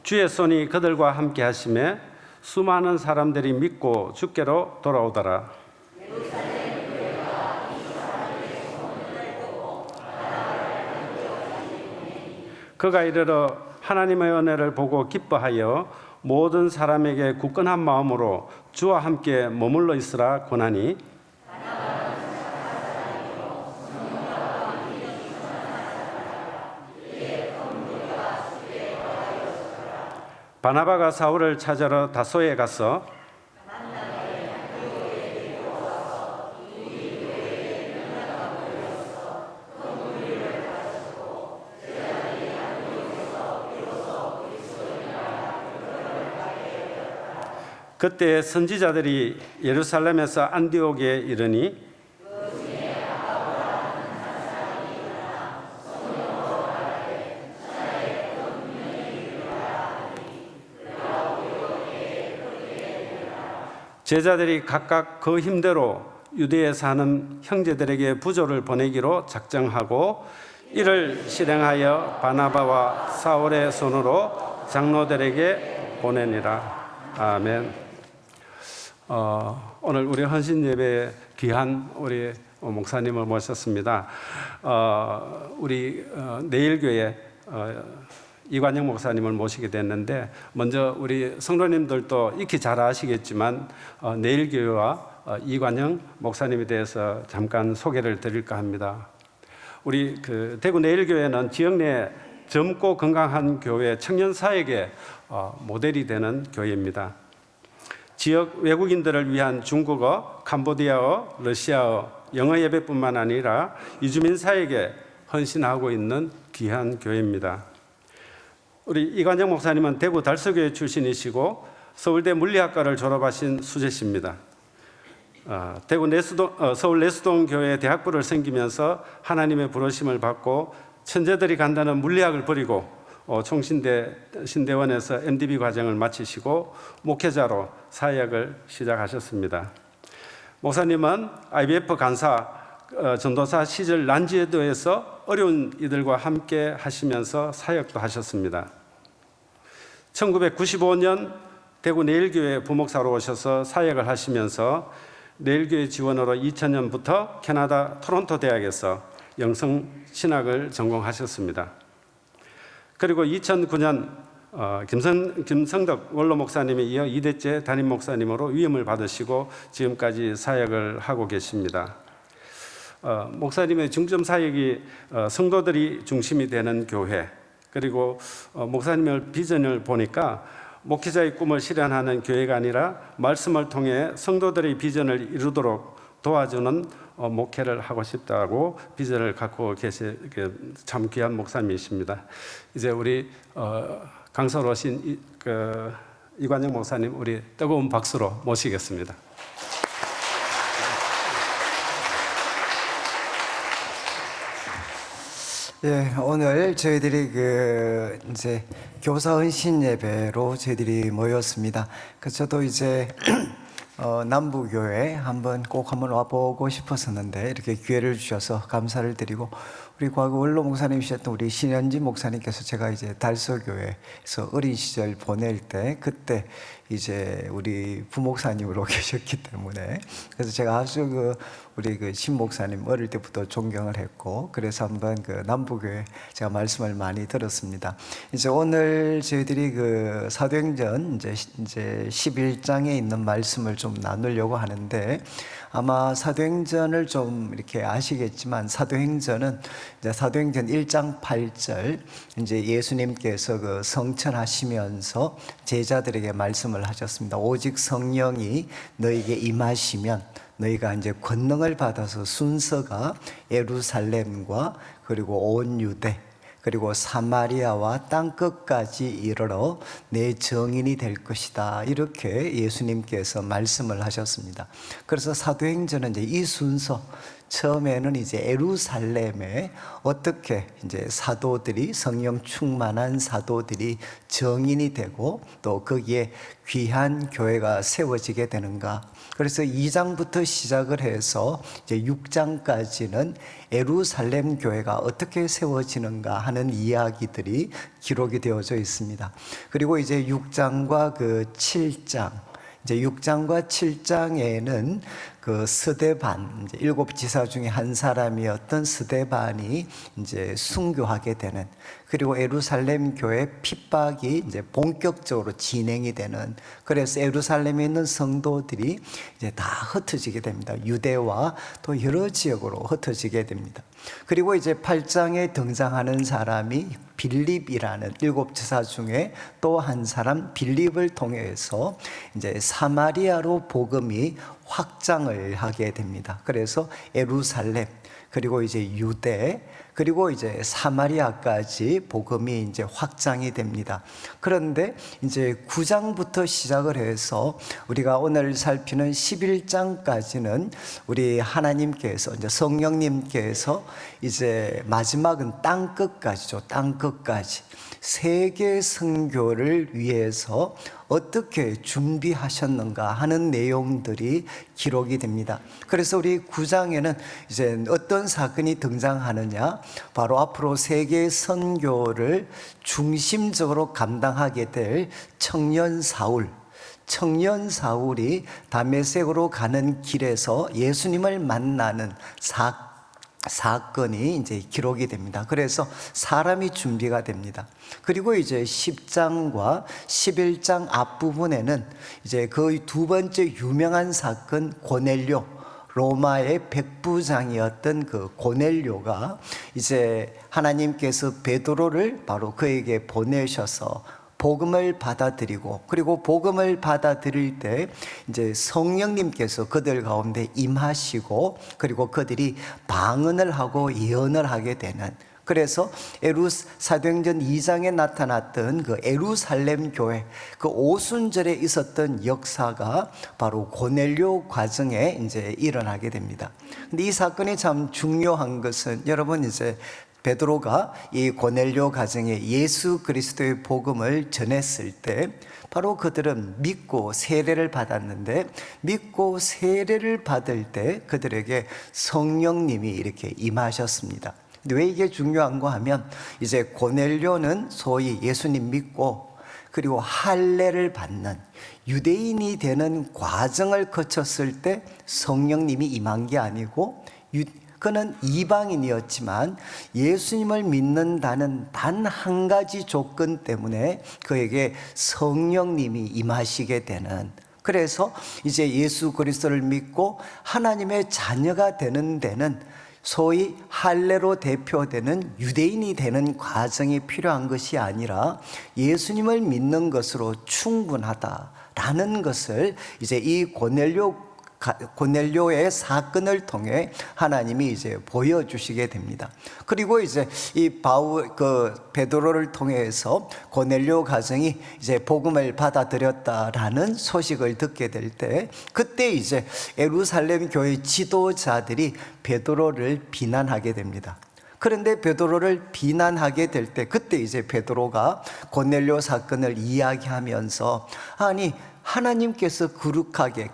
주의 손이 그들과 함께 하심에 수많은 사람들이 믿고 주께로 돌아오더라. 그가 이르러 하나님의 은혜를 보고 기뻐하여 모든 사람에게 굳건한 마음으로 주와 함께 머물러 있으라 권하니, 바나바가 사울을 찾으러 다소에 가서 그때 선지자들이 예루살렘에서 안디옥에 이르니 제자들이 각각 그 힘대로 유대에 사는 형제들에게 부조를 보내기로 작정하고 이를 실행하여 바나바와 사울의 손으로 장로들에게 보내니라. 아멘. 오늘 우리 헌신 예배에 귀한 우리 목사님을 모셨습니다. 우리 내일교회 이관영 목사님을 모시게 됐는데, 먼저 우리 성도님들도 익히 잘 아시겠지만 내일교회와 이관영 목사님에 대해서 잠깐 소개를 드릴까 합니다. 우리 대구 내일교회는 지역 내 젊고 건강한 교회 청년 사역의 모델이 되는 교회입니다. 지역 외국인들을 위한 중국어, 캄보디아어, 러시아어, 영어 예배뿐만 아니라 이주민 사역에 헌신하고 있는 귀한 교회입니다. 우리 이관영 목사님은 대구 달서교회 출신이시고 서울대 물리학과를 졸업하신 수재십니다. 서울 내수동 교회 대학부를 섬기면서 하나님의 부르심을 받고 천재들이 간다는 물리학을 버리고 총신대 신대원에서 MDB 과정을 마치시고 목회자로 사역을 시작하셨습니다. 목사님은 IBF 간사, 전도사 시절 난지에도에서 어려운 이들과 함께 하시면서 사역도 하셨습니다. 1995년 대구 내일교회 부목사로 오셔서 사역을 하시면서 내일교회 지원으로 2000년부터 캐나다 토론토 대학에서 영성 신학을 전공하셨습니다. 그리고 2009년 김성덕 원로 목사님에 이어 2대째 담임 목사님으로 위임을 받으시고 지금까지 사역을 하고 계십니다. 목사님의 중점 사역이 성도들이 중심이 되는 교회, 그리고 목사님의 비전을 보니까 목회자의 꿈을 실현하는 교회가 아니라 말씀을 통해 성도들의 비전을 이루도록 도와주는 목회를 하고 싶다고 비전을 갖고 계신 참 귀한 목사님이십니다. 이제 우리 강서로신 이관영 목사님 우리 뜨거운 박수로 모시겠습니다. 예, 오늘 저희들이 이제 교사 헌신 예배로 저희들이 모였습니다. 저도 이제 남부교회 한번 와보고 싶었었는데 이렇게 기회를 주셔서 감사를 드리고, 우리 과거 원로 목사님이셨던 우리 신현진 목사님께서 제가 이제 달서교회에서 어린 시절 보낼 때 그때 이제 우리 부목사님으로 계셨기 때문에, 그래서 제가 아주 우리 신 목사님 어릴 때부터 존경을 했고, 그래서 한번 남부교회 제가 말씀을 많이 들었습니다. 이제 오늘 저희들이 사도행전 이제 11장에 있는 말씀을 좀 나누려고 하는데, 아마 사도행전을 좀 이렇게 아시겠지만 사도행전은 이제 사도행전 1장 8절 이제 예수님께서 성천하시면서 제자들에게 말씀을 하셨습니다. 오직 성령이 너에게 임하시면 너희가 이제 권능을 받아서 순서가 예루살렘과 그리고 온 유대 그리고 사마리아와 땅끝까지 이르러 내 증인이 될 것이다, 이렇게 예수님께서 말씀을 하셨습니다. 그래서 사도행전은 이제 이 순서, 처음에는 이제 예루살렘에 어떻게 이제 사도들이, 성령 충만한 사도들이 정인이 되고 또 거기에 귀한 교회가 세워지게 되는가. 그래서 2장부터 시작을 해서 이제 6장까지는 예루살렘 교회가 어떻게 세워지는가 하는 이야기들이 기록이 되어져 있습니다. 그리고 이제 6장과 그 7장, 이제 6장과 7장에는 그 스데반, 이제 7지사 중에 한 사람이었던 스데반이 이제 순교하게 되는, 그리고 예루살렘 교회 핍박이 이제 본격적으로 진행이 되는, 그래서 예루살렘에 있는 성도들이 이제 다 흩어지게 됩니다. 유대와 또 여러 지역으로 흩어지게 됩니다. 그리고 이제 8장에 등장하는 사람이 빌립이라는 7지사 중에 또 한 사람 빌립을 통해서 이제 사마리아로 복음이 확장을 하게 됩니다. 그래서 예루살렘, 그리고 이제 유대, 그리고 이제 사마리아까지 복음이 이제 확장이 됩니다. 그런데 이제 9장부터 시작을 해서 우리가 오늘 살피는 11장까지는 우리 하나님께서, 이제 성령님께서 이제 마지막은 땅 끝까지죠. 땅 끝까지 세계 선교를 위해서 어떻게 준비하셨는가 하는 내용들이 기록이 됩니다. 그래서 우리 9장에는 이제 어떤 사건이 등장하느냐, 바로 앞으로 세계 선교를 중심적으로 감당하게 될 청년 사울이 다메섹으로 가는 길에서 예수님을 만나는 사건이 이제 기록이 됩니다. 그래서 사람이 준비가 됩니다. 그리고 이제 10장과 11장 앞부분에는 이제 그 두 번째 유명한 사건, 고넬료, 로마의 백부장이었던 그 고넬료가 이제 하나님께서 베드로를 바로 그에게 보내셔서 복음을 받아들이고, 그리고 복음을 받아들일 때 이제 성령님께서 그들 가운데 임하시고, 그리고 그들이 방언을 하고 예언을 하게 되는, 그래서 사도행전 2장에 나타났던 그 예루살렘 교회, 그 오순절에 있었던 역사가 바로 고넬료 과정에 이제 일어나게 됩니다. 근데 이 사건이 참 중요한 것은, 여러분 이제 베드로가 이 고넬료 가정에 예수 그리스도의 복음을 전했을 때 바로 그들은 믿고 세례를 받았는데, 믿고 세례를 받을 때 그들에게 성령님이 이렇게 임하셨습니다. 근데 왜 이게 중요한가 하면, 이제 고넬료는 소위 예수님 믿고 그리고 할례를 받는 유대인이 되는 과정을 거쳤을 때 성령님이 임한 게 아니고, 그는 이방인이었지만 예수님을 믿는다는 단 한 가지 조건 때문에 그에게 성령님이 임하시게 되는, 그래서 이제 예수 그리스도를 믿고 하나님의 자녀가 되는 데는 소위 할례로 대표되는 유대인이 되는 과정이 필요한 것이 아니라 예수님을 믿는 것으로 충분하다라는 것을 이제 이 고넬료의 사건을 통해 하나님이 이제 보여주시게 됩니다. 그리고 이제 이 베드로를 통해서 고넬료 가정이 이제 복음을 받아들였다라는 소식을 듣게 될 때, 그때 이제 예루살렘 교회 지도자들이 베드로를 비난하게 됩니다. 그런데 베드로를 비난하게 될 때, 그때 이제 베드로가 고넬료 사건을 이야기하면서, 아니 하나님께서 거룩하게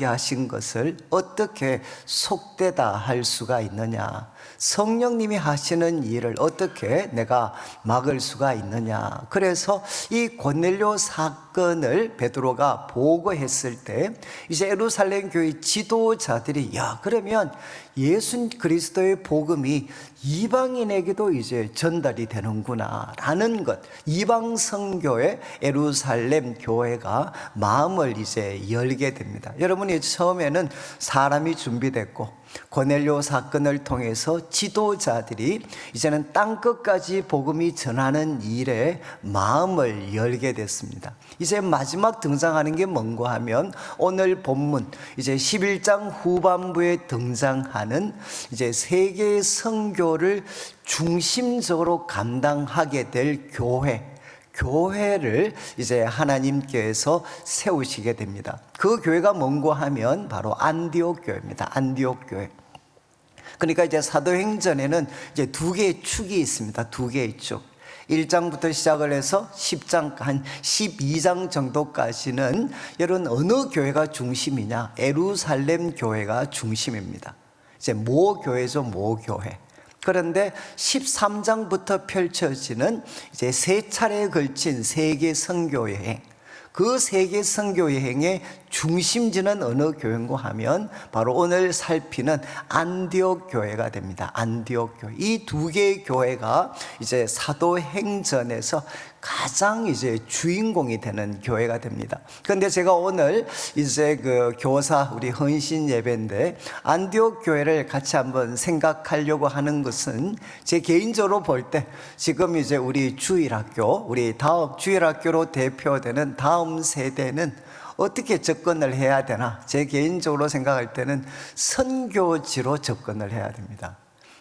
하신 것을 어떻게 속되다 할 수가 있느냐, 성령님이 하시는 일을 어떻게 내가 막을 수가 있느냐. 그래서 이 고넬료 사건을 베드로가 보고했을 때 이제 예루살렘 교회 지도자들이, 야, 그러면 예수 그리스도의 복음이 이방인에게도 이제 전달이 되는구나 라는 것, 이방 선교의 예루살렘 교회가 마음을 이제 열게 됩니다. 여러분이 처음에는 사람이 준비됐고, 고넬료 사건을 통해서 지도자들이 이제는 땅끝까지 복음이 전하는 일에 마음을 열게 됐습니다. 이제 마지막 등장하는 게 뭔가 하면, 오늘 본문 이제 11장 후반부에 등장하는 이제 세계 선교를 중심적으로 감당하게 될 교회를 이제 하나님께서 세우시게 됩니다. 그 교회가 뭔가 하면 바로 안디옥 교회입니다. 안디옥 교회. 그러니까 이제 사도행전에는 이제 두 개의 축이 있습니다. 두 개의 축. 1장부터 시작을 해서 10장, 한 12장 정도까지는 여러분 어느 교회가 중심이냐? 예루살렘 교회가 중심입니다. 이제 모 교회죠, 모 교회. 그런데 13장부터 펼쳐지는 이제 세 차례에 걸친 세계 선교 여행. 그 세계 선교 여행의 중심지는 어느 교회인고 하면 바로 오늘 살피는 안디옥 교회가 됩니다. 안디옥 교회. 이 두 개의 교회가 이제 사도행전에서 가장 이제 주인공이 되는 교회가 됩니다. 그런데 제가 오늘 이제 그 교사 우리 헌신 예배인데 안디옥 교회를 같이 한번 생각하려고 하는 것은 제 개인적으로 볼 때 지금 이제 우리 주일학교, 우리 다음 주일학교로 대표되는 다음 세대는 어떻게 접근을 해야 되나? 제 개인적으로 생각할 때는 선교지로 접근을 해야 됩니다.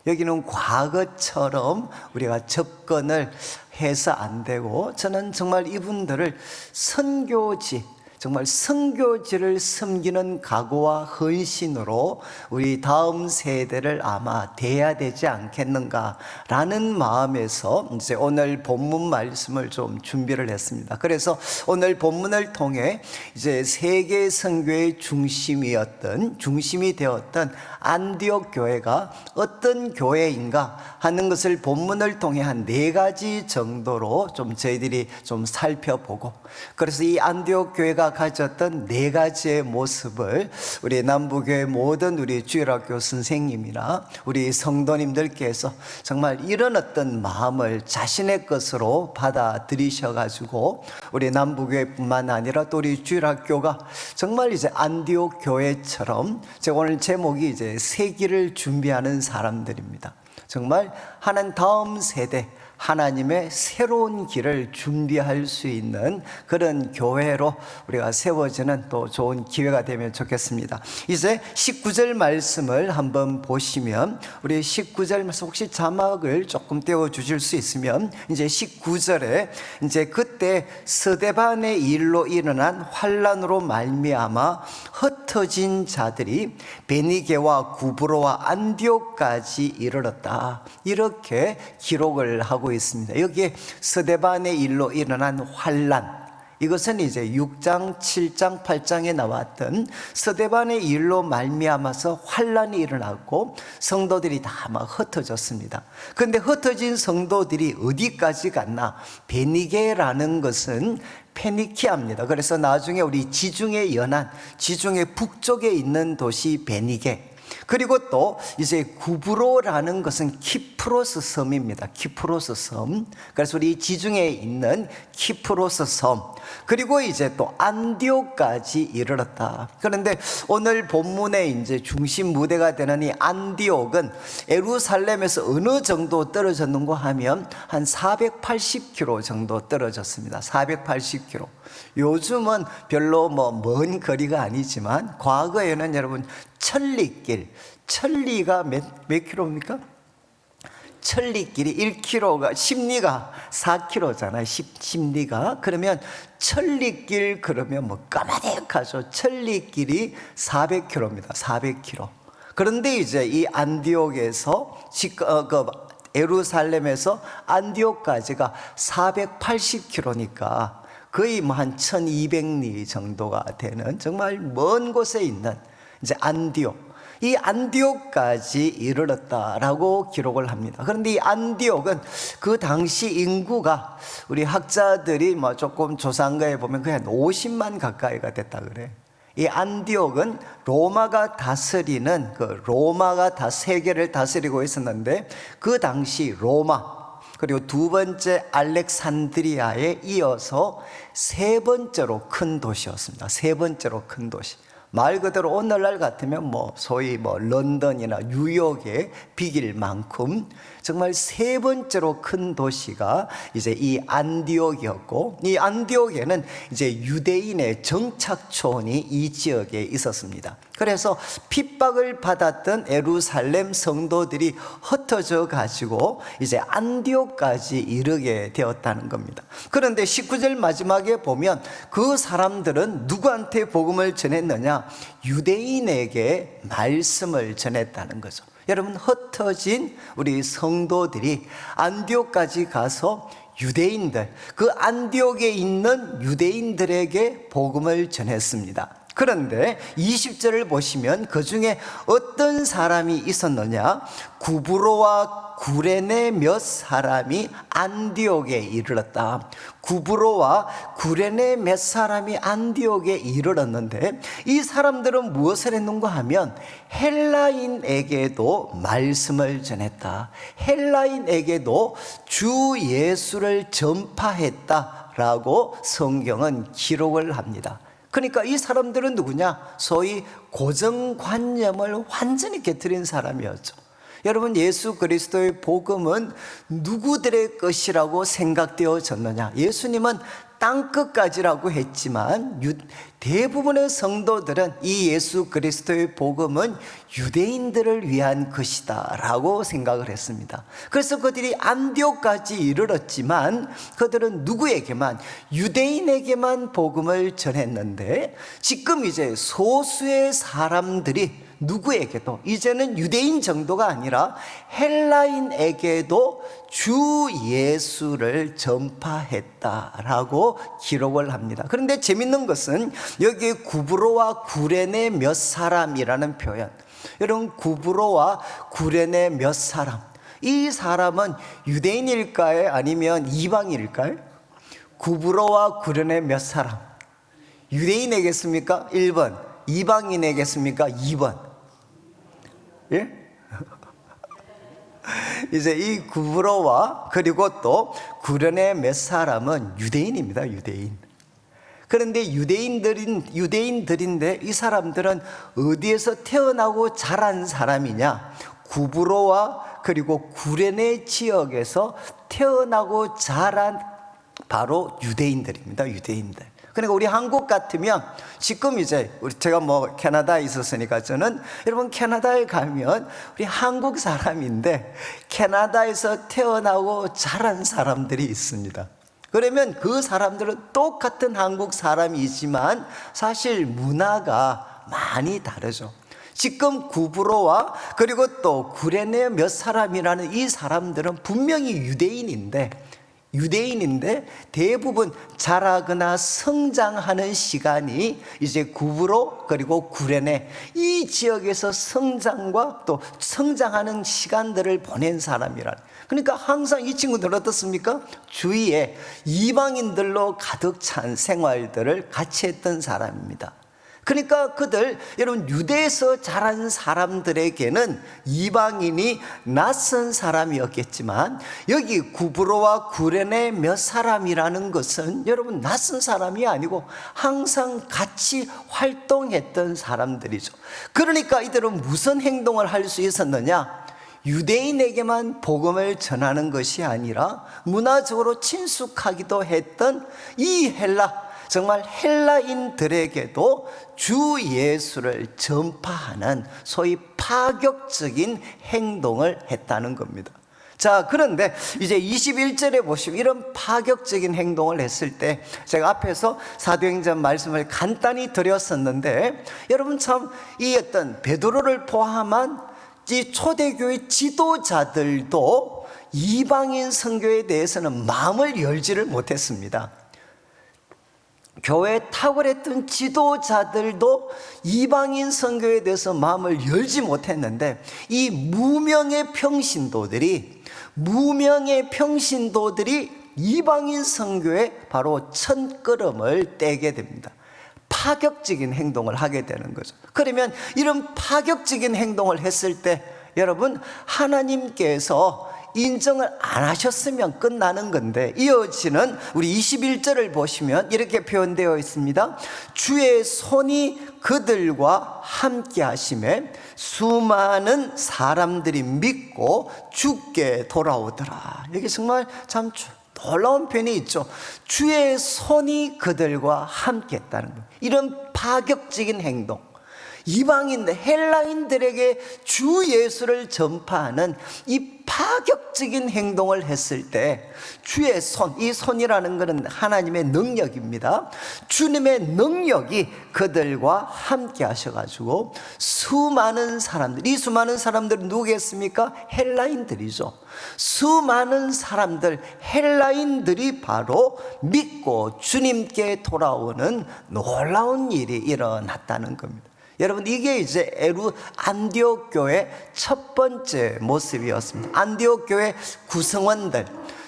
여기는 과거처럼 우리가 접근을 해서 안 되고, 저는 정말 이분들을 선교지, 정말 선교지를 섬기는 각오와 헌신으로 우리 다음 세대를 아마 대해야 되지 않겠는가라는 마음에서 이제 오늘 본문 말씀을 좀 준비를 했습니다. 그래서 오늘 본문을 통해 이제 세계 선교의 중심이 되었던 안디옥 교회가 어떤 교회인가 하는 것을 본문을 통해 한 4가지 정도로 좀 저희들이 좀 살펴보고, 그래서 이 안디옥 교회가 가졌던 4가지의 모습을 우리 남부교회 모든 우리 주일학교 선생님이나 우리 성도님들께서 정말 이런 어떤 마음을 자신의 것으로 받아들이셔가지고 우리 남부교회뿐만 아니라 또 우리 주일학교가 정말 이제 안디옥 교회처럼, 제가 오늘 제목이 이제 세기를 준비하는 사람들입니다. 정말 하나님 다음 세대 하나님의 새로운 길을 준비할 수 있는 그런 교회로 우리가 세워지는 또 좋은 기회가 되면 좋겠습니다. 이제 19절 말씀을 한번 보시면, 우리 19절 말씀 혹시 자막을 조금 떼어 주실 수 있으면, 이제 19절에 이제 그때 스데반의 일로 일어난 환란으로 말미암아 흩어진 자들이 베니게와 구브로와 안디옥까지 이르렀다, 이렇게 기록을 하고 있습니다. 여기에 스데반의 일로 일어난 환란, 이것은 이제 6장, 7장, 8장에 나왔던 스데반의 일로 말미암아서 환란이 일어났고 성도들이 다 막 흩어졌습니다. 그런데 흩어진 성도들이 어디까지 갔나? 베니게라는 것은 페니키아입니다. 그래서 나중에 우리 지중해 연안, 지중해 북쪽에 있는 도시 베니게, 그리고 또 이제 구브로라는 것은 키프로스 섬입니다. 키프로스 섬. 그래서 우리 지중해에 있는 키프로스 섬, 그리고 이제 또 안디옥까지 이르렀다. 그런데 오늘 본문의 이제 중심 무대가 되는 이 안디옥은 예루살렘에서 어느 정도 떨어졌는가 하면 한 480km 정도 떨어졌습니다. 480km. 요즘은 별로 먼 거리가 아니지만 과거에는 여러분 천리가 몇 킬로입니까? 천리길이 1km가, 십리가 4km잖아요. 십리가. 그러면 천리길 그러면 까마득하죠. 천리길이 400km입니다. 400km. 그런데 이제 이 안디옥에서 예루살렘에서 안디옥까지가 480km니까 거의 한 1200리 정도가 되는 정말 먼 곳에 있는 이제 안디옥, 이 안디옥까지 이르렀다라고 기록을 합니다. 그런데 이 안디옥은 그 당시 인구가 우리 학자들이 조금 조사한 거에 보면 그냥 50만 가까이가 됐다 그래. 이 안디옥은 로마가 다스리는 로마가 세계를 다스리고 있었는데 그 당시 로마, 그리고 두 번째 알렉산드리아에 이어서 세 번째로 큰 도시였습니다. 세 번째로 큰 도시. 말 그대로 오늘날 같으면 소위 런던이나 뉴욕에 비길 만큼 정말 세 번째로 큰 도시가 이제 이 안디옥이었고, 이 안디옥에는 이제 유대인의 정착촌이 이 지역에 있었습니다. 그래서 핍박을 받았던 예루살렘 성도들이 흩어져 가지고 이제 안디옥까지 이르게 되었다는 겁니다. 그런데 19절 마지막에 보면 그 사람들은 누구한테 복음을 전했느냐? 유대인에게 말씀을 전했다는 거죠. 여러분, 흩어진 우리 성도들이 안디옥까지 가서 유대인들, 그 안디옥에 있는 유대인들에게 복음을 전했습니다. 그런데 20절을 보시면 그 중에 어떤 사람이 있었느냐? 구브로와 구레네 몇 사람이 안디옥에 이르렀다. 구브로와 구레네 몇 사람이 안디옥에 이르렀는데, 이 사람들은 무엇을 했는가 하면 헬라인에게도 말씀을 전했다. 헬라인에게도 주 예수를 전파했다라고 성경은 기록을 합니다. 그러니까 이 사람들은 누구냐? 소위 고정관념을 완전히 깨뜨린 사람이었죠. 여러분, 예수 그리스도의 복음은 누구들의 것이라고 생각되어졌느냐? 예수님은 땅끝까지라고 했지만 대부분의 성도들은 이 예수 그리스도의 복음은 유대인들을 위한 것이다 라고 생각을 했습니다. 그래서 그들이 안디옥까지 이르렀지만 그들은 누구에게만? 유대인에게만 복음을 전했는데, 지금 이제 소수의 사람들이 누구에게도, 이제는 유대인 정도가 아니라 헬라인에게도 주 예수를 전파했다라고 기록을 합니다. 그런데 재밌는 것은 여기 구브로와 구레네 몇 사람이라는 표현, 여러분, 구브로와 구레네 몇 사람, 이 사람은 유대인일까요? 아니면 이방인일까요? 구브로와 구레네 몇 사람, 유대인에겠습니까? 1번. 이방인에겠습니까? 2번. 예? 이제 이 구브로와 그리고 또 구레네 몇 사람은 유대인입니다. 유대인. 그런데 유대인들인데 이 사람들은 어디에서 태어나고 자란 사람이냐? 구브로와 그리고 구레네 지역에서 태어나고 자란 바로 유대인들입니다. 유대인들. 그러니까 우리 한국 같으면 지금 이제 제가 캐나다에 있었으니까 저는, 여러분, 캐나다에 가면 우리 한국 사람인데 캐나다에서 태어나고 자란 사람들이 있습니다. 그러면 그 사람들은 똑같은 한국 사람이지만 사실 문화가 많이 다르죠. 지금 구브로와 그리고 또 구레네 몇 사람이라는 이 사람들은 분명히 유대인인데 대부분 자라거나 성장하는 시간이 이제 구브로 그리고 구레네 이 지역에서 성장과 또 성장하는 시간들을 보낸 사람이란. 그러니까 항상 이 친구들은 어떻습니까? 주위에 이방인들로 가득 찬 생활들을 같이 했던 사람입니다. 그러니까 그들, 여러분, 유대에서 자란 사람들에게는 이방인이 낯선 사람이었겠지만 여기 구브로와 구레네 몇 사람이라는 것은 여러분 낯선 사람이 아니고 항상 같이 활동했던 사람들이죠. 그러니까 이들은 무슨 행동을 할 수 있었느냐? 유대인에게만 복음을 전하는 것이 아니라 문화적으로 친숙하기도 했던 이 정말 헬라인들에게도 주 예수를 전파하는 소위 파격적인 행동을 했다는 겁니다. 자, 그런데 이제 21절에 보시면 이런 파격적인 행동을 했을 때, 제가 앞에서 사도행전 말씀을 간단히 드렸었는데, 여러분 참 이 어떤 베드로를 포함한 이 초대교회 지도자들도 이방인 선교에 대해서는 마음을 열지를 못했습니다. 교회에 탁월했던 지도자들도 이방인 선교에 대해서 마음을 열지 못했는데, 이 무명의 평신도들이 이방인 선교에 바로 첫걸음을 떼게 됩니다. 파격적인 행동을 하게 되는 거죠. 그러면 이런 파격적인 행동을 했을 때 여러분, 하나님께서 인정을 안 하셨으면 끝나는 건데, 이어지는 우리 21절을 보시면 이렇게 표현되어 있습니다. 주의 손이 그들과 함께 하심에 수많은 사람들이 믿고 주께 돌아오더라. 여기 정말 참 놀라운 표현이 있죠. 주의 손이 그들과 함께 했다는 거예요. 이런 파격적인 행동, 이방인들, 헬라인들에게 주 예수를 전파하는 이 파격적인 행동을 했을 때 주의 손, 이 손이라는 것은 하나님의 능력입니다. 주님의 능력이 그들과 함께 하셔가지고 수많은 사람들, 이 수많은 사람들은 누구겠습니까? 헬라인들이죠. 수많은 사람들, 헬라인들이 바로 믿고 주님께 돌아오는 놀라운 일이 일어났다는 겁니다. 여러분, 이게 이제 안디옥 교회 첫 번째 모습이었습니다. 안디옥 교회 구성원들,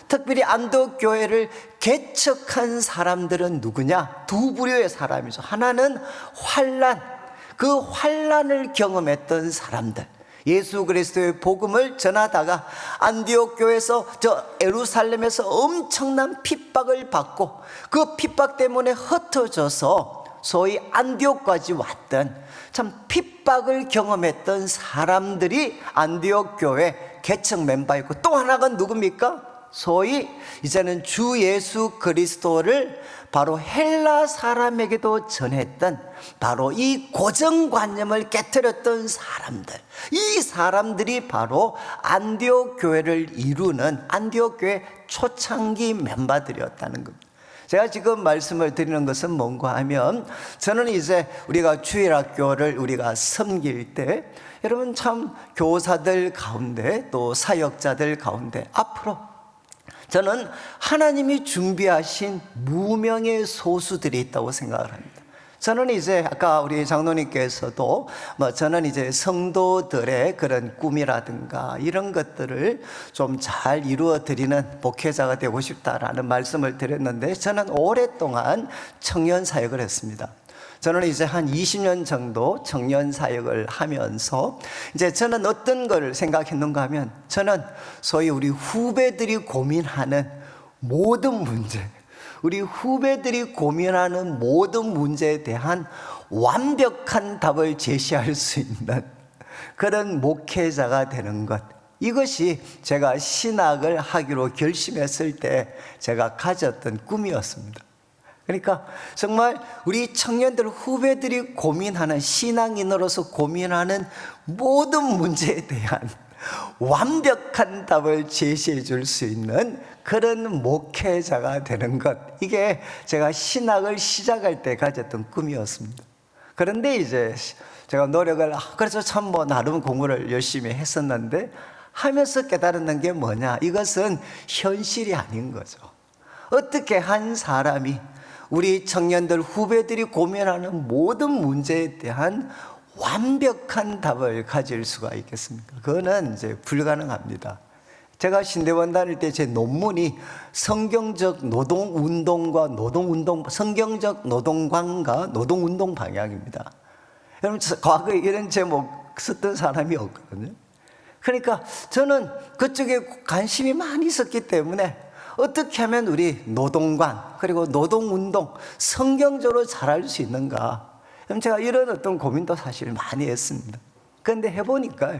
특별히 안디옥 교회를 개척한 사람들은 누구냐? 두 부류의 사람이죠. 하나는 환난, 그 환난을 경험했던 사람들, 예수 그리스도의 복음을 전하다가 안디옥 교회에서 예루살렘에서 엄청난 핍박을 받고 그 핍박 때문에 흩어져서 소위 안디옥까지 왔던 참 핍박을 경험했던 사람들이 안디옥 교회 개척 멤버였고, 또 하나가 누굽니까? 소위 이제는 주 예수 그리스도를 바로 헬라 사람에게도 전했던 바로 이 고정관념을 깨뜨렸던 사람들, 이 사람들이 바로 안디옥 교회를 이루는 안디옥 교회 초창기 멤버들이었다는 겁니다. 제가 지금 말씀을 드리는 것은 뭔가 하면, 저는 이제 우리가 주일학교를 우리가 섬길 때 여러분 참 교사들 가운데 또 사역자들 가운데 앞으로 저는 하나님이 준비하신 무명의 소수들이 있다고 생각을 합니다. 저는 이제 아까 우리 장로님께서도 저는 이제 성도들의 그런 꿈이라든가 이런 것들을 좀 잘 이루어 드리는 목회자가 되고 싶다라는 말씀을 드렸는데, 저는 오랫동안 청년 사역을 했습니다. 저는 이제 한 20년 정도 청년 사역을 하면서 이제 저는 어떤 걸 생각했는가 하면, 저는 소위 우리 후배들이 고민하는 모든 문제, 우리 후배들이 고민하는 모든 문제에 대한 완벽한 답을 제시할 수 있는 그런 목회자가 되는 것, 이것이 제가 신학을 하기로 결심했을 때 제가 가졌던 꿈이었습니다. 그러니까 정말 우리 청년들, 후배들이 고민하는, 신앙인으로서 고민하는 모든 문제에 대한 완벽한 답을 제시해 줄 수 있는 그런 목회자가 되는 것, 이게 제가 신학을 시작할 때 가졌던 꿈이었습니다. 그런데 이제 제가 노력을, 그래서 참 나름 공부를 열심히 했었는데 하면서 깨달았는 게 뭐냐, 이것은 현실이 아닌 거죠. 어떻게 한 사람이 우리 청년들, 후배들이 고민하는 모든 문제에 대한 완벽한 답을 가질 수가 있겠습니까? 그거는 이제 불가능합니다. 제가 신대원 다닐 때 제 논문이 성경적 노동운동과 성경적 노동관과 노동운동 방향입니다. 여러분, 과거에 이런 제목 썼던 사람이 없거든요. 그러니까 저는 그쪽에 관심이 많이 있었기 때문에 어떻게 하면 우리 노동관 그리고 노동운동 성경적으로 잘할 수 있는가, 제가 이런 어떤 고민도 사실 많이 했습니다. 그런데 해보니까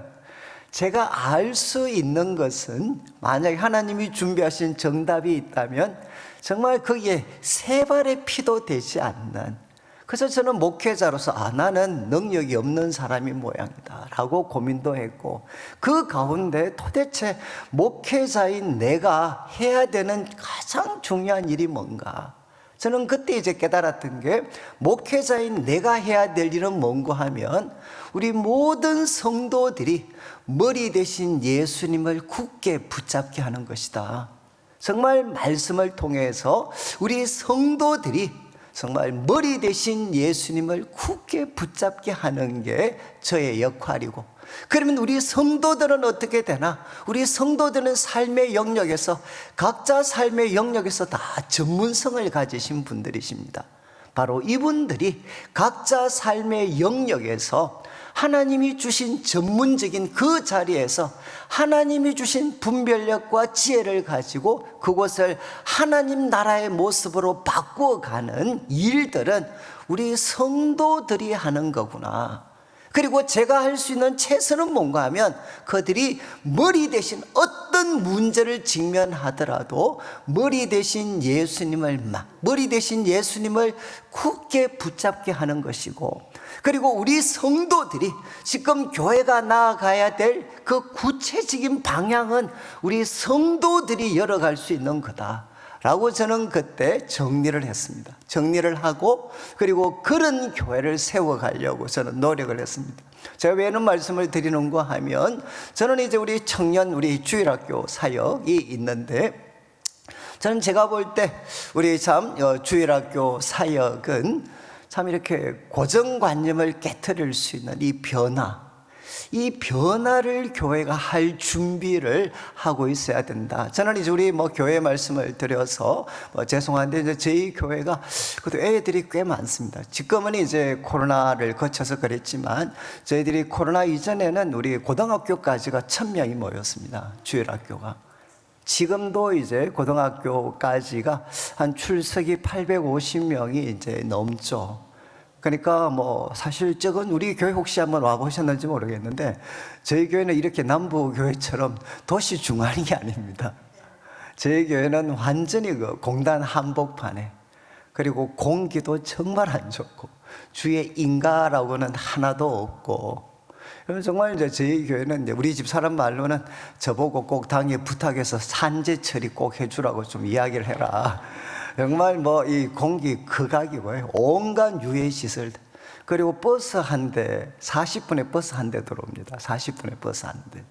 제가 알 수 있는 것은, 만약에 하나님이 준비하신 정답이 있다면 정말 거기에 세 발의 피도 되지 않는, 그래서 저는 목회자로서 나는 능력이 없는 사람이 모양이다 라고 고민도 했고, 그 가운데 도대체 목회자인 내가 해야 되는 가장 중요한 일이 뭔가, 저는 그때 이제 깨달았던 게, 목회자인 내가 해야 될 일은 뭔가 하면 우리 모든 성도들이 머리 대신 예수님을 굳게 붙잡게 하는 것이다. 정말 말씀을 통해서 우리 성도들이 정말 머리 대신 예수님을 굳게 붙잡게 하는 게 저의 역할이고, 그러면 우리 성도들은 어떻게 되나? 우리 성도들은 삶의 영역에서, 각자 삶의 영역에서 다 전문성을 가지신 분들이십니다. 바로 이분들이 각자 삶의 영역에서 하나님이 주신 전문적인 그 자리에서 하나님이 주신 분별력과 지혜를 가지고 그곳을 하나님 나라의 모습으로 바꾸어가는 일들은 우리 성도들이 하는 거구나. 그리고 제가 할 수 있는 최선은 뭔가 하면 그들이 머리 대신 어떤 문제를 직면하더라도 머리 대신 예수님을 굳게 붙잡게 하는 것이고, 그리고 우리 성도들이 지금 교회가 나아가야 될 그 구체적인 방향은 우리 성도들이 열어갈 수 있는 거다라고 저는 그때 정리를 했습니다. 정리를 하고, 그리고 그런 교회를 세워가려고 저는 노력을 했습니다. 제가 왜 이런 말씀을 드리는가 하면, 저는 이제 우리 청년, 우리 주일학교 사역이 있는데, 저는 제가 볼 때 우리 참 주일학교 사역은 참 이렇게 고정관념을 깨트릴 수 있는 이 변화를 교회가 할 준비를 하고 있어야 된다. 저는 이제 우리 교회 말씀을 드려서 죄송한데, 이제 저희 교회가 그래도 애들이 꽤 많습니다. 지금은 이제 코로나를 거쳐서 그랬지만, 저희들이 코로나 이전에는 우리 고등학교까지가 1000명이 모였습니다. 주일학교가. 지금도 이제 고등학교까지가 한 출석이 850명이 이제 넘죠. 그러니까 사실 적은 우리 교회 혹시 한번 와보셨는지 모르겠는데, 저희 교회는 이렇게 남부 교회처럼 도시 중앙이 아닙니다. 저희 교회는 완전히 그 공단 한복판에, 그리고 공기도 정말 안 좋고 주위에 인가라고는 하나도 없고, 그러면 정말 이제 저희 교회는 이제 우리 집 사람 말로는 저보고 꼭 당에 부탁해서 산재 처리 꼭 해주라고 좀 이야기를 해라. 정말 이 공기 극악이고요. 온갖 유해 시설, 그리고 버스 한 대, 40분에 버스 한 대 들어옵니다. 40분에 버스 한 대.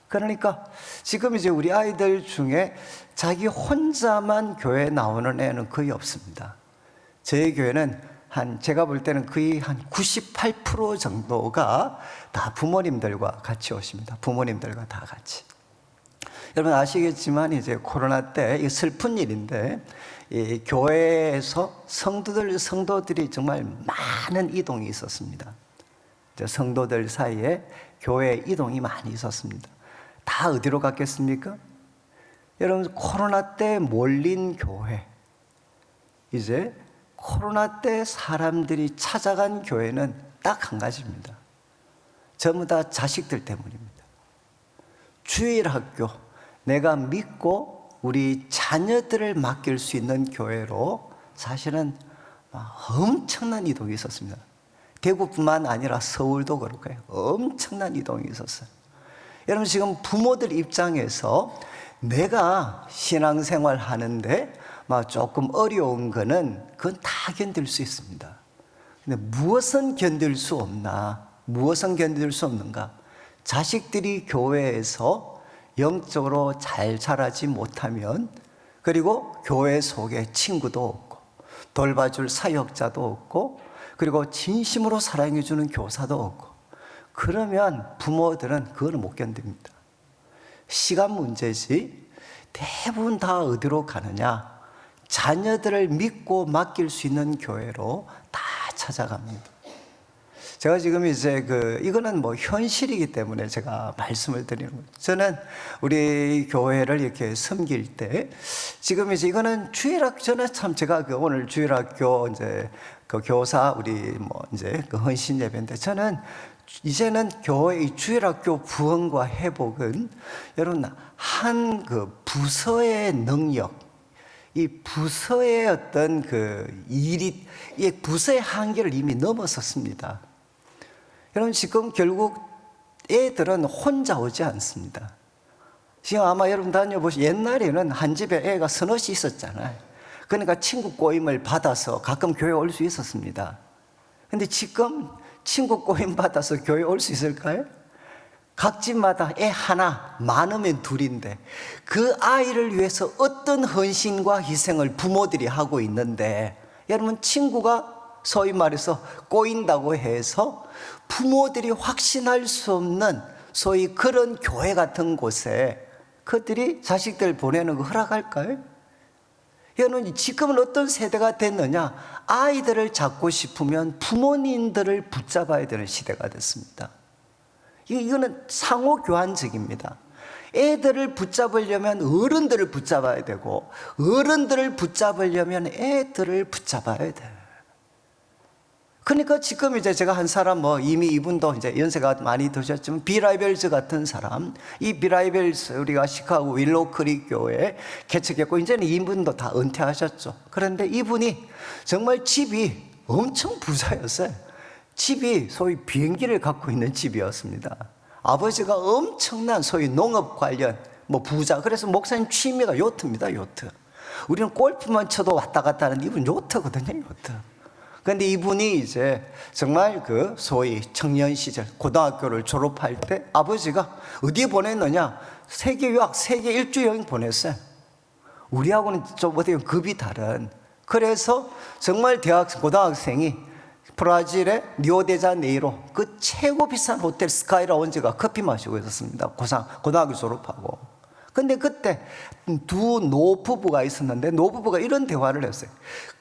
그러니까 지금 이제 우리 아이들 중에 자기 혼자만 교회 나오는 애는 거의 없습니다. 저희 교회는 제가 볼 때는 거의 한 98% 정도가 다 부모님들과 같이 오십니다. 부모님들과 다 같이. 여러분 아시겠지만 이제 코로나 때 이 슬픈 일인데, 이 교회에서 성도들이 정말 많은 이동이 있었습니다. 이제 성도들 사이에 교회 이동이 많이 있었습니다. 다 어디로 갔겠습니까? 여러분 코로나 때 몰린 교회, 이제 코로나 때 사람들이 찾아간 교회는 딱 한 가지입니다. 전부 다 자식들 때문입니다. 주일학교, 내가 믿고 우리 자녀들을 맡길 수 있는 교회로 사실은 엄청난 이동이 있었습니다. 대구뿐만 아니라 서울도 그렇고요. 엄청난 이동이 있었어요. 여러분 지금 부모들 입장에서 내가 신앙생활 하는데 조금 어려운 거는 그건 다 견딜 수 있습니다. 근데 무엇은 견딜 수 없나? 무엇은 견딜 수 없는가? 자식들이 교회에서 영적으로 잘 자라지 못하면, 그리고 교회 속에 친구도 없고 돌봐줄 사역자도 없고, 그리고 진심으로 사랑해주는 교사도 없고, 그러면 부모들은 그걸 못 견딥니다. 시간 문제지 대부분 다 어디로 가느냐? 자녀들을 믿고 맡길 수 있는 교회로 다 찾아갑니다. 제가 지금 이제 이거는 현실이기 때문에 제가 말씀을 드리는 거죠. 저는 우리 교회를 이렇게 섬길 때, 지금 이제 이거는 저는 참 제가 오늘 주일학교 이제 교사 우리 이제 헌신 예배인데, 저는 이제는 교회 주일학교 부흥과 회복은 여러분 한 부서의 능력, 이 부서의 어떤 일이, 이 부서의 한계를 이미 넘어섰습니다. 여러분 지금 결국 애들은 혼자 오지 않습니다. 지금 아마 여러분 다녀보시면 옛날에는 한 집에 애가 서너씩 있었잖아요. 그러니까 친구 꼬임을 받아서 가끔 교회 올 수 있었습니다. 근데 지금 친구 꼬임 받아서 교회 올 수 있을까요? 각 집마다 애 하나, 많으면 둘인데 그 아이를 위해서 어떤 헌신과 희생을 부모들이 하고 있는데, 여러분 친구가 소위 말해서 꼬인다고 해서 부모들이 확신할 수 없는 소위 그런 교회 같은 곳에 그들이 자식들 보내는 거 허락할까요? 여러분 지금은 어떤 세대가 됐느냐? 아이들을 잡고 싶으면 부모님들을 붙잡아야 되는 시대가 됐습니다. 이거는 상호 교환적입니다. 애들을 붙잡으려면 어른들을 붙잡아야 되고, 어른들을 붙잡으려면 애들을 붙잡아야 돼요. 그러니까 지금 이제 제가 한 사람 뭐 이미 이분도 이제 연세가 많이 드셨지만 비라이벨즈 같은 사람, 이 비라이벨즈 우리가 시카고 윌로우 크릭 교회 개척했고 이제는 이분도 다 은퇴하셨죠. 그런데 이분이 정말 집이 엄청 부자였어요. 집이 소위 비행기를 갖고 있는 집이었습니다. 아버지가 엄청난 소위 농업 관련 뭐 부자. 그래서 목사님 취미가 요트입니다. 요트. 우리는 골프만 쳐도 왔다 갔다 하는데 이분 요트거든요. 요트. 그런데 이분이 이제 정말 그 소위 청년 시절 고등학교를 졸업할 때 아버지가 어디에 보냈느냐, 세계 유학, 세계 일주 여행 보냈어요. 우리하고는 좀 어떻게 급이 다른. 그래서 정말 고등학생이 브라질의 리오데자네이로 그 최고 비싼 호텔 스카이라운지가 커피 마시고 있었습니다. 고등학교 졸업하고. 근데 그때 두 노부부가 있었는데 노부부가 이런 대화를 했어요.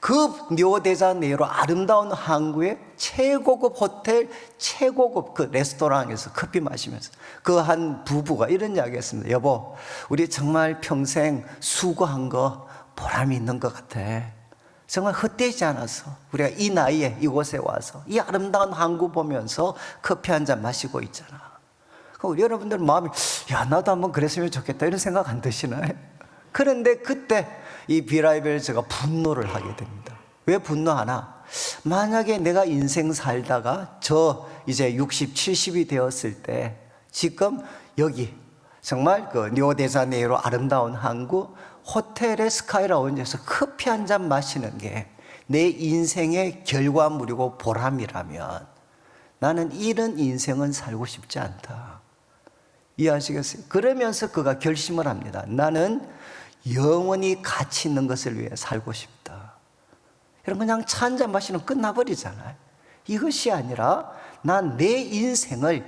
그 리오데자네이로 아름다운 항구의 최고급 호텔, 최고급 그 레스토랑에서 커피 마시면서 그 한 부부가 이런 이야기 했습니다. 여보, 우리 정말 평생 수고한 거 보람이 있는 것 같아. 정말 헛되지 않아서 우리가 이 나이에 이곳에 와서 이 아름다운 항구 보면서 커피 한 잔 마시고 있잖아. 우리 여러분들 마음이 야 나도 한번 그랬으면 좋겠다 이런 생각 안 드시나요? 그런데 그때 이 비라이벨즈가 분노를 하게 됩니다. 왜 분노하나? 만약에 내가 인생 살다가 저 이제 60, 70이 되었을 때 지금 여기 정말 그 리오데자네이로 아름다운 항구 호텔의 스카이라운지에서 커피 한 잔 마시는 게 내 인생의 결과물이고 보람이라면 나는 이런 인생은 살고 싶지 않다. 이해하시겠어요? 그러면서 그가 결심을 합니다. 나는 영원히 가치 있는 것을 위해 살고 싶다. 여러분 그냥 차 한 잔 마시면 끝나버리잖아요. 이것이 아니라 난 내 인생을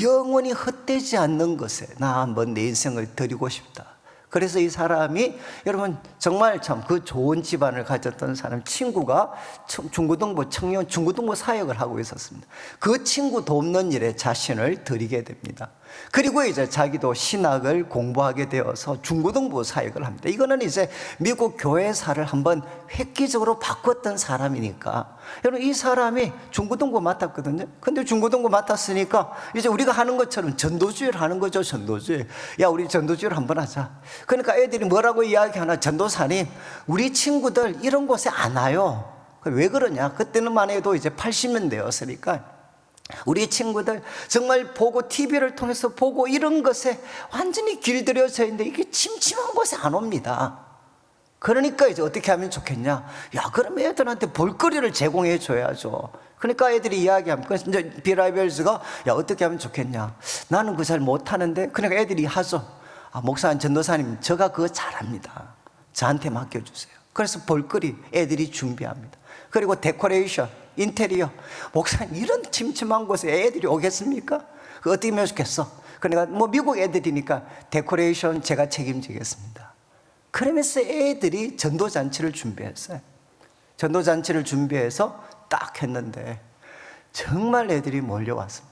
영원히 헛되지 않는 것에 나 한번 내 인생을 드리고 싶다. 그래서 이 사람이 여러분 정말 참 그 좋은 집안을 가졌던 사람 친구가 중고등부 청년 중고등부 사역을 하고 있었습니다. 그 친구 돕는 일에 자신을 드리게 됩니다. 그리고 이제 자기도 신학을 공부하게 되어서 중고등부 사역을 합니다. 이거는 이제 미국 교회사를 한번 획기적으로 바꿨던 사람이니까 여러분 이 사람이 중고등부 맡았거든요. 근데 중고등부 맡았으니까 이제 우리가 하는 것처럼 전도주의를 하는 거죠. 전도주의. 야 우리 전도주의를 한번 하자. 그러니까 애들이 뭐라고 이야기하나, 전도사님 우리 친구들 이런 곳에 안 와요. 왜 그러냐, 그때는 해도 이제 80년대였으니까 우리 친구들 정말 보고 TV를 통해서 보고 이런 것에 완전히 길들여져 있는데 이게 침침한 곳에 안 옵니다. 그러니까 이제 어떻게 하면 좋겠냐, 야 그럼 애들한테 볼거리를 제공해 줘야죠. 그러니까 애들이 이야기하면, 그래서 이제 비라이벨즈가 야 어떻게 하면 좋겠냐, 나는 그거 잘 못하는데. 그러니까 애들이 하죠. 아, 목사님, 전도사님, 제가 그거 잘합니다. 저한테 맡겨주세요. 그래서 볼거리 애들이 준비합니다. 그리고 데코레이션, 인테리어. 목사님, 이런 침침한 곳에 애들이 오겠습니까? 그 어떻게 하면 좋겠어? 그러니까 뭐 미국 애들이니까 데코레이션 제가 책임지겠습니다. 그러면서 애들이 전도잔치를 준비했어요. 전도잔치를 준비해서 딱 했는데 정말 애들이 몰려왔습니다.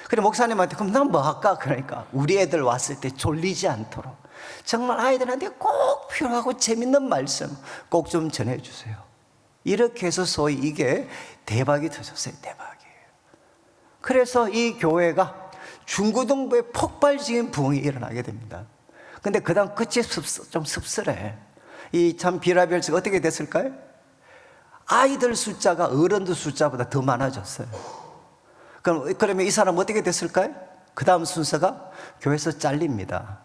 그래 목사님한테 그럼 난 뭐 할까? 그러니까 우리 애들 왔을 때 졸리지 않도록 정말 아이들한테 꼭 필요하고 재밌는 말씀 꼭 좀 전해주세요. 이렇게 해서 소위 이게 대박이 터졌어요. 대박이에요. 그래서 이 교회가 중고등부에 폭발적인 부흥이 일어나게 됩니다. 근데 그 다음 끝이 좀 씁쓸해. 이 참 비라벨즈가 어떻게 됐을까요? 아이들 숫자가 어른들 숫자보다 더 많아졌어요. 그러면 이 사람 어떻게 됐을까요? 그 다음 순서가 교회에서 잘립니다.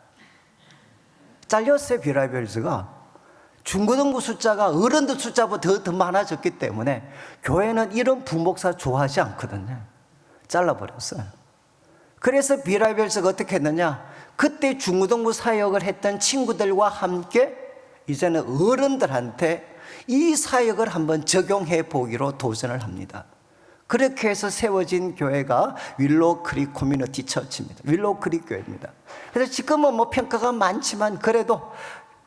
잘렸어요. 비라벨즈가 중고등부 숫자가 어른들 숫자보다 더 많아졌기 때문에 교회는 이런 부목사 좋아하지 않거든요. 잘라버렸어요. 그래서 비라벨즈가 어떻게 했느냐, 그때 중고등부 사역을 했던 친구들과 함께 이제는 어른들한테 이 사역을 한번 적용해 보기로 도전을 합니다. 그렇게 해서 세워진 교회가 윌로우 크릭 커뮤니티 처치입니다. 윌로우 크릭 교회입니다. 그래서 지금은 뭐 평가가 많지만 그래도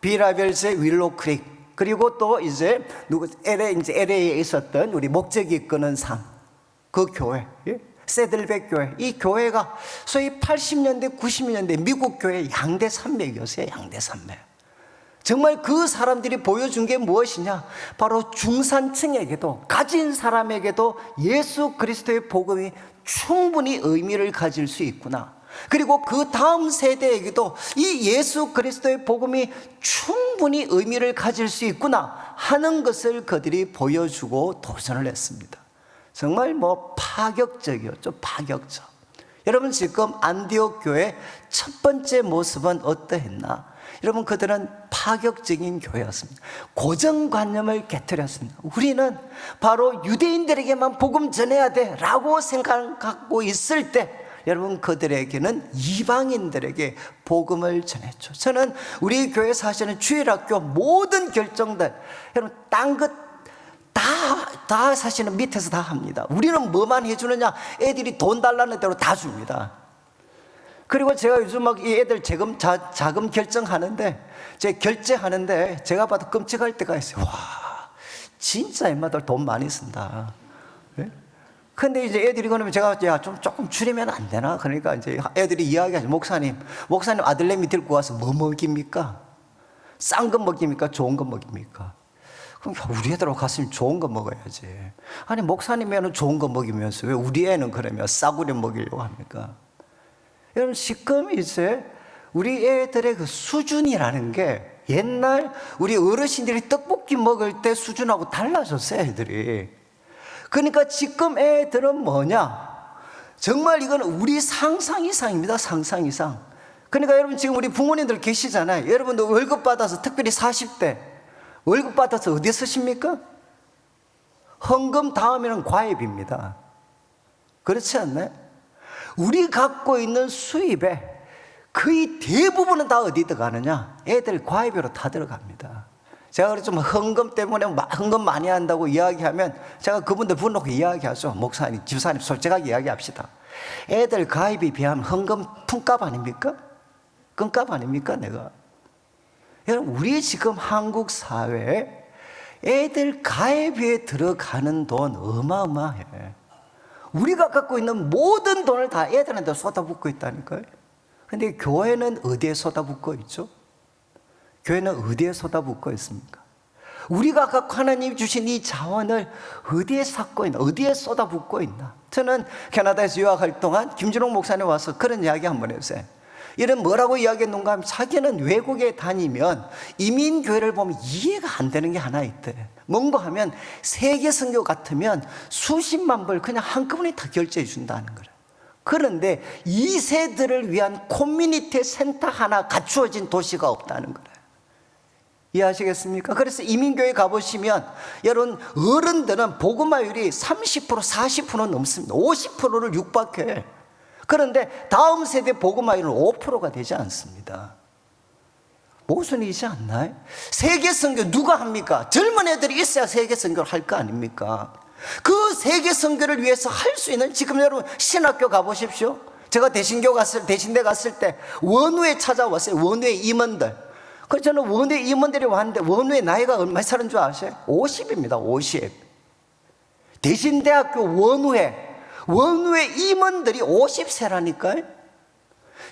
비라벨즈의 윌로우 크릭, 그리고 또 이제 LA에 있었던 우리 목재기 이끄는 상, 그 교회, 세들백 교회, 이 교회가 소위 80년대, 90년대 미국 교회 양대 산맥이었어요. 양대 산맥. 정말 그 사람들이 보여준 게 무엇이냐? 바로 중산층에게도, 가진 사람에게도 예수 그리스도의 복음이 충분히 의미를 가질 수 있구나. 그리고 그 다음 세대에게도 이 예수 그리스도의 복음이 충분히 의미를 가질 수 있구나 하는 것을 그들이 보여주고 도전을 했습니다. 정말 파격적이었죠. 파격적. 여러분, 지금 안디옥 교회 첫 번째 모습은 어떠했나? 여러분, 그들은 파격적인 교회였습니다. 고정관념을 깨뜨렸습니다. 우리는 바로 유대인들에게만 복음 전해야 돼 라고 생각하고 있을 때, 여러분, 그들에게는 이방인들에게 복음을 전했죠. 저는 우리 교회 사실은 주일학교 모든 결정들, 여러분, 딴 것 다 사실은 밑에서 다 합니다. 우리는 뭐만 해주느냐? 애들이 돈 달라는 대로 다 줍니다. 그리고 제가 요즘 이 애들 자금 결정하는데, 제 결제하는데 제가 봐도 끔찍할 때가 있어요. 와, 진짜 엄마들 돈 많이 쓴다. 네? 근데 이제 애들이 그러면 제가 조금 줄이면 안 되나? 그러니까 이제 애들이 이야기하죠. 목사님 아들내미 데리고 와서 뭐 먹입니까? 싼 거 먹입니까? 좋은 거 먹입니까? 그럼 우리 애들하고 갔으면 좋은 거 먹어야지. 아니, 목사님 애는 좋은 거 먹이면서 왜 우리 애는 그러면 싸구려 먹이려고 합니까? 여러분, 지금 이제 우리 애들의 그 수준이라는 게 옛날 우리 어르신들이 떡볶이 먹을 때 수준하고 달라졌어요, 애들이. 그러니까 지금 애들은 뭐냐? 정말 이건 우리 상상 이상입니다. 상상 이상. 그러니까 여러분, 지금 우리 부모님들 계시잖아요. 여러분도 월급 받아서, 특별히 40대 월급 받아서 어디에 쓰십니까? 헌금 다음에는 과외비입니다. 그렇지 않나요? 우리 갖고 있는 수입에 거의 대부분은 다 어디 들어가느냐? 애들 과외비로 다 들어갑니다. 제가 그래서 좀 헌금 때문에 헌금 많이 한다고 이야기하면 제가 그분들 불러놓고 이야기하죠. 목사님, 집사님, 솔직하게 이야기합시다. 애들 가입에 비하면 헌금 품값 아닙니까? 끈값 아닙니까? 내가. 여러분, 우리 지금 한국 사회에 애들 가입에 들어가는 돈 어마어마해. 우리가 갖고 있는 모든 돈을 다 애들한테 쏟아붓고 있다니까요. 근데 교회는 어디에 쏟아붓고 있죠? 교회는 어디에 쏟아붓고 있습니까? 우리가 갖고 하나님 주신 이 자원을 어디에 쏟고 있나? 어디에 쏟아붓고 있나? 저는 캐나다에서 유학할 동안 김준홍 목사님 와서 그런 이야기 한번 했어요. 이런 뭐라고 이야기했는가 하면, 자기는 외국에 다니면 이민교회를 보면 이해가 안 되는 게 하나 있대. 뭔가 하면 세계 선교 같으면 수십만 불 그냥 한꺼번에 다 결제해 준다는 거래. 그런데 2세들을 위한 커뮤니티 센터 하나 갖추어진 도시가 없다는 거래. 이해하시겠습니까? 그래서 이민교회 가보시면 여러분, 어른들은 복음화율이 30% 40% 넘습니다. 50%를 육박해. 그런데 다음 세대 복음화율은 5%가 되지 않습니다. 무슨 일이지 않나요? 세계 선교 누가 합니까? 젊은 애들이 있어야 세계 선교를 할 거 아닙니까? 그 세계 선교를 위해서 할 수 있는, 지금 여러분 신학교 가보십시오. 제가 대신대 갔을 때 원우에 찾아왔어요. 원우의 임원들. 그래서 저는 원우의 임원들이 왔는데 원우의 나이가 얼마 사는 줄 아세요? 50입니다. 50. 대신대학교 원우의 임원들이 50세라니까요.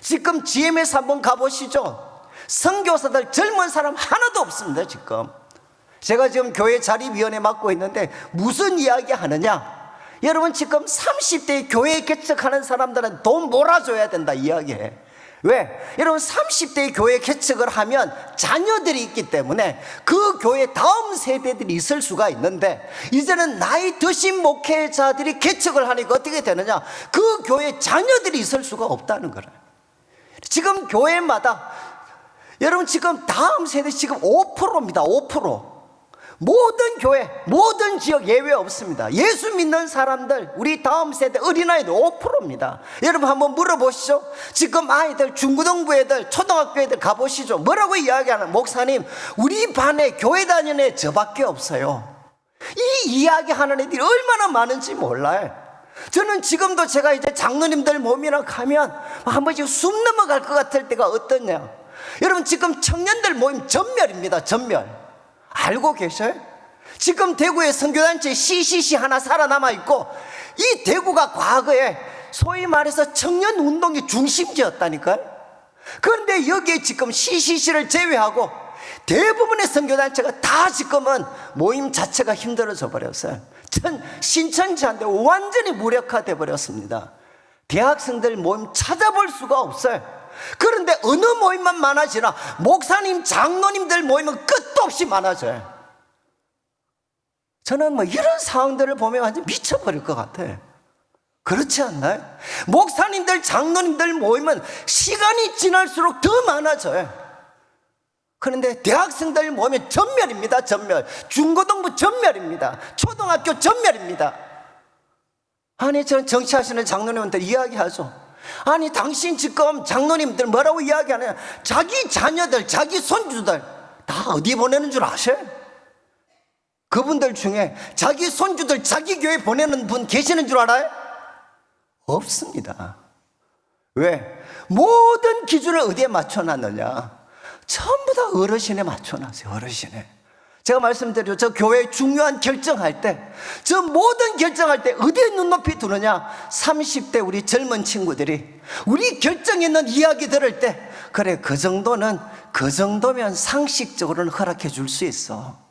지금 GMS 한번 가보시죠. 선교사들 젊은 사람 하나도 없습니다. 지금 제가 지금 교회 자립위원회 맡고 있는데 무슨 이야기 하느냐? 여러분, 지금 30대에 교회 개척하는 사람들은 돈 몰아줘야 된다 이야기해. 왜? 여러분, 30대에 교회 개척을 하면 자녀들이 있기 때문에 그 교회 다음 세대들이 있을 수가 있는데, 이제는 나이 드신 목회자들이 개척을 하니까 어떻게 되느냐? 그 교회 자녀들이 있을 수가 없다는 거예요. 지금 교회마다 여러분, 지금 다음 세대 지금 5%입니다. 5%. 모든 교회, 모든 지역 예외 없습니다. 예수 믿는 사람들, 우리 다음 세대 어린아이들 5%입니다. 여러분 한번 물어보시죠. 지금 아이들, 중고등부 애들, 초등학교 애들 가보시죠. 뭐라고 이야기하는? 목사님, 우리 반에 교회 다니는 애 저밖에 없어요. 이 이야기하는 애들이 얼마나 많은지 몰라요. 저는 지금도 제가 이제 장로님들 모임이나 가면 한 번씩 숨 넘어갈 것 같을 때가 어떠냐? 여러분, 지금 청년들 모임 전멸입니다. 전멸. 알고 계셔요? 지금 대구에 선교단체 CCC 하나 살아남아 있고, 이 대구가 과거에 소위 말해서 청년 운동의 중심지였다니까요. 그런데 여기에 지금 CCC를 제외하고 대부분의 선교단체가 다 지금은 모임 자체가 힘들어져 버렸어요. 신천지한테 완전히 무력화돼 버렸습니다. 대학생들 모임 찾아볼 수가 없어요. 그런데 어느 모임만 많아지나 목사님, 장로님들 모임은 끝도 없이 많아져요. 저는 뭐 이런 상황들을 보면 완전 미쳐버릴 것 같아요. 그렇지 않나요? 목사님들, 장로님들 모임은 시간이 지날수록 더 많아져요. 그런데 대학생들 모임은 전멸입니다. 전멸. 중고등부 전멸입니다. 초등학교 전멸입니다. 아니, 저는 정치하시는 장로님한테 이야기하죠. 아니, 당신 지금 장로님들 뭐라고 이야기하냐? 자기 자녀들, 자기 손주들 다 어디 보내는 줄 아셔요? 그분들 중에 자기 손주들 자기 교회 보내는 분 계시는 줄 알아요? 없습니다. 왜? 모든 기준을 어디에 맞춰놨느냐? 전부 다 어르신에 맞춰놨어요. 어르신에. 제가 말씀드렸죠. 저 교회 중요한 결정할 때, 저 모든 결정할 때 어디에 눈높이 두느냐? 30대 우리 젊은 친구들이 우리 결정에 있는 이야기 들을 때, 그래, 그 정도면 상식적으로는 허락해 줄 수 있어.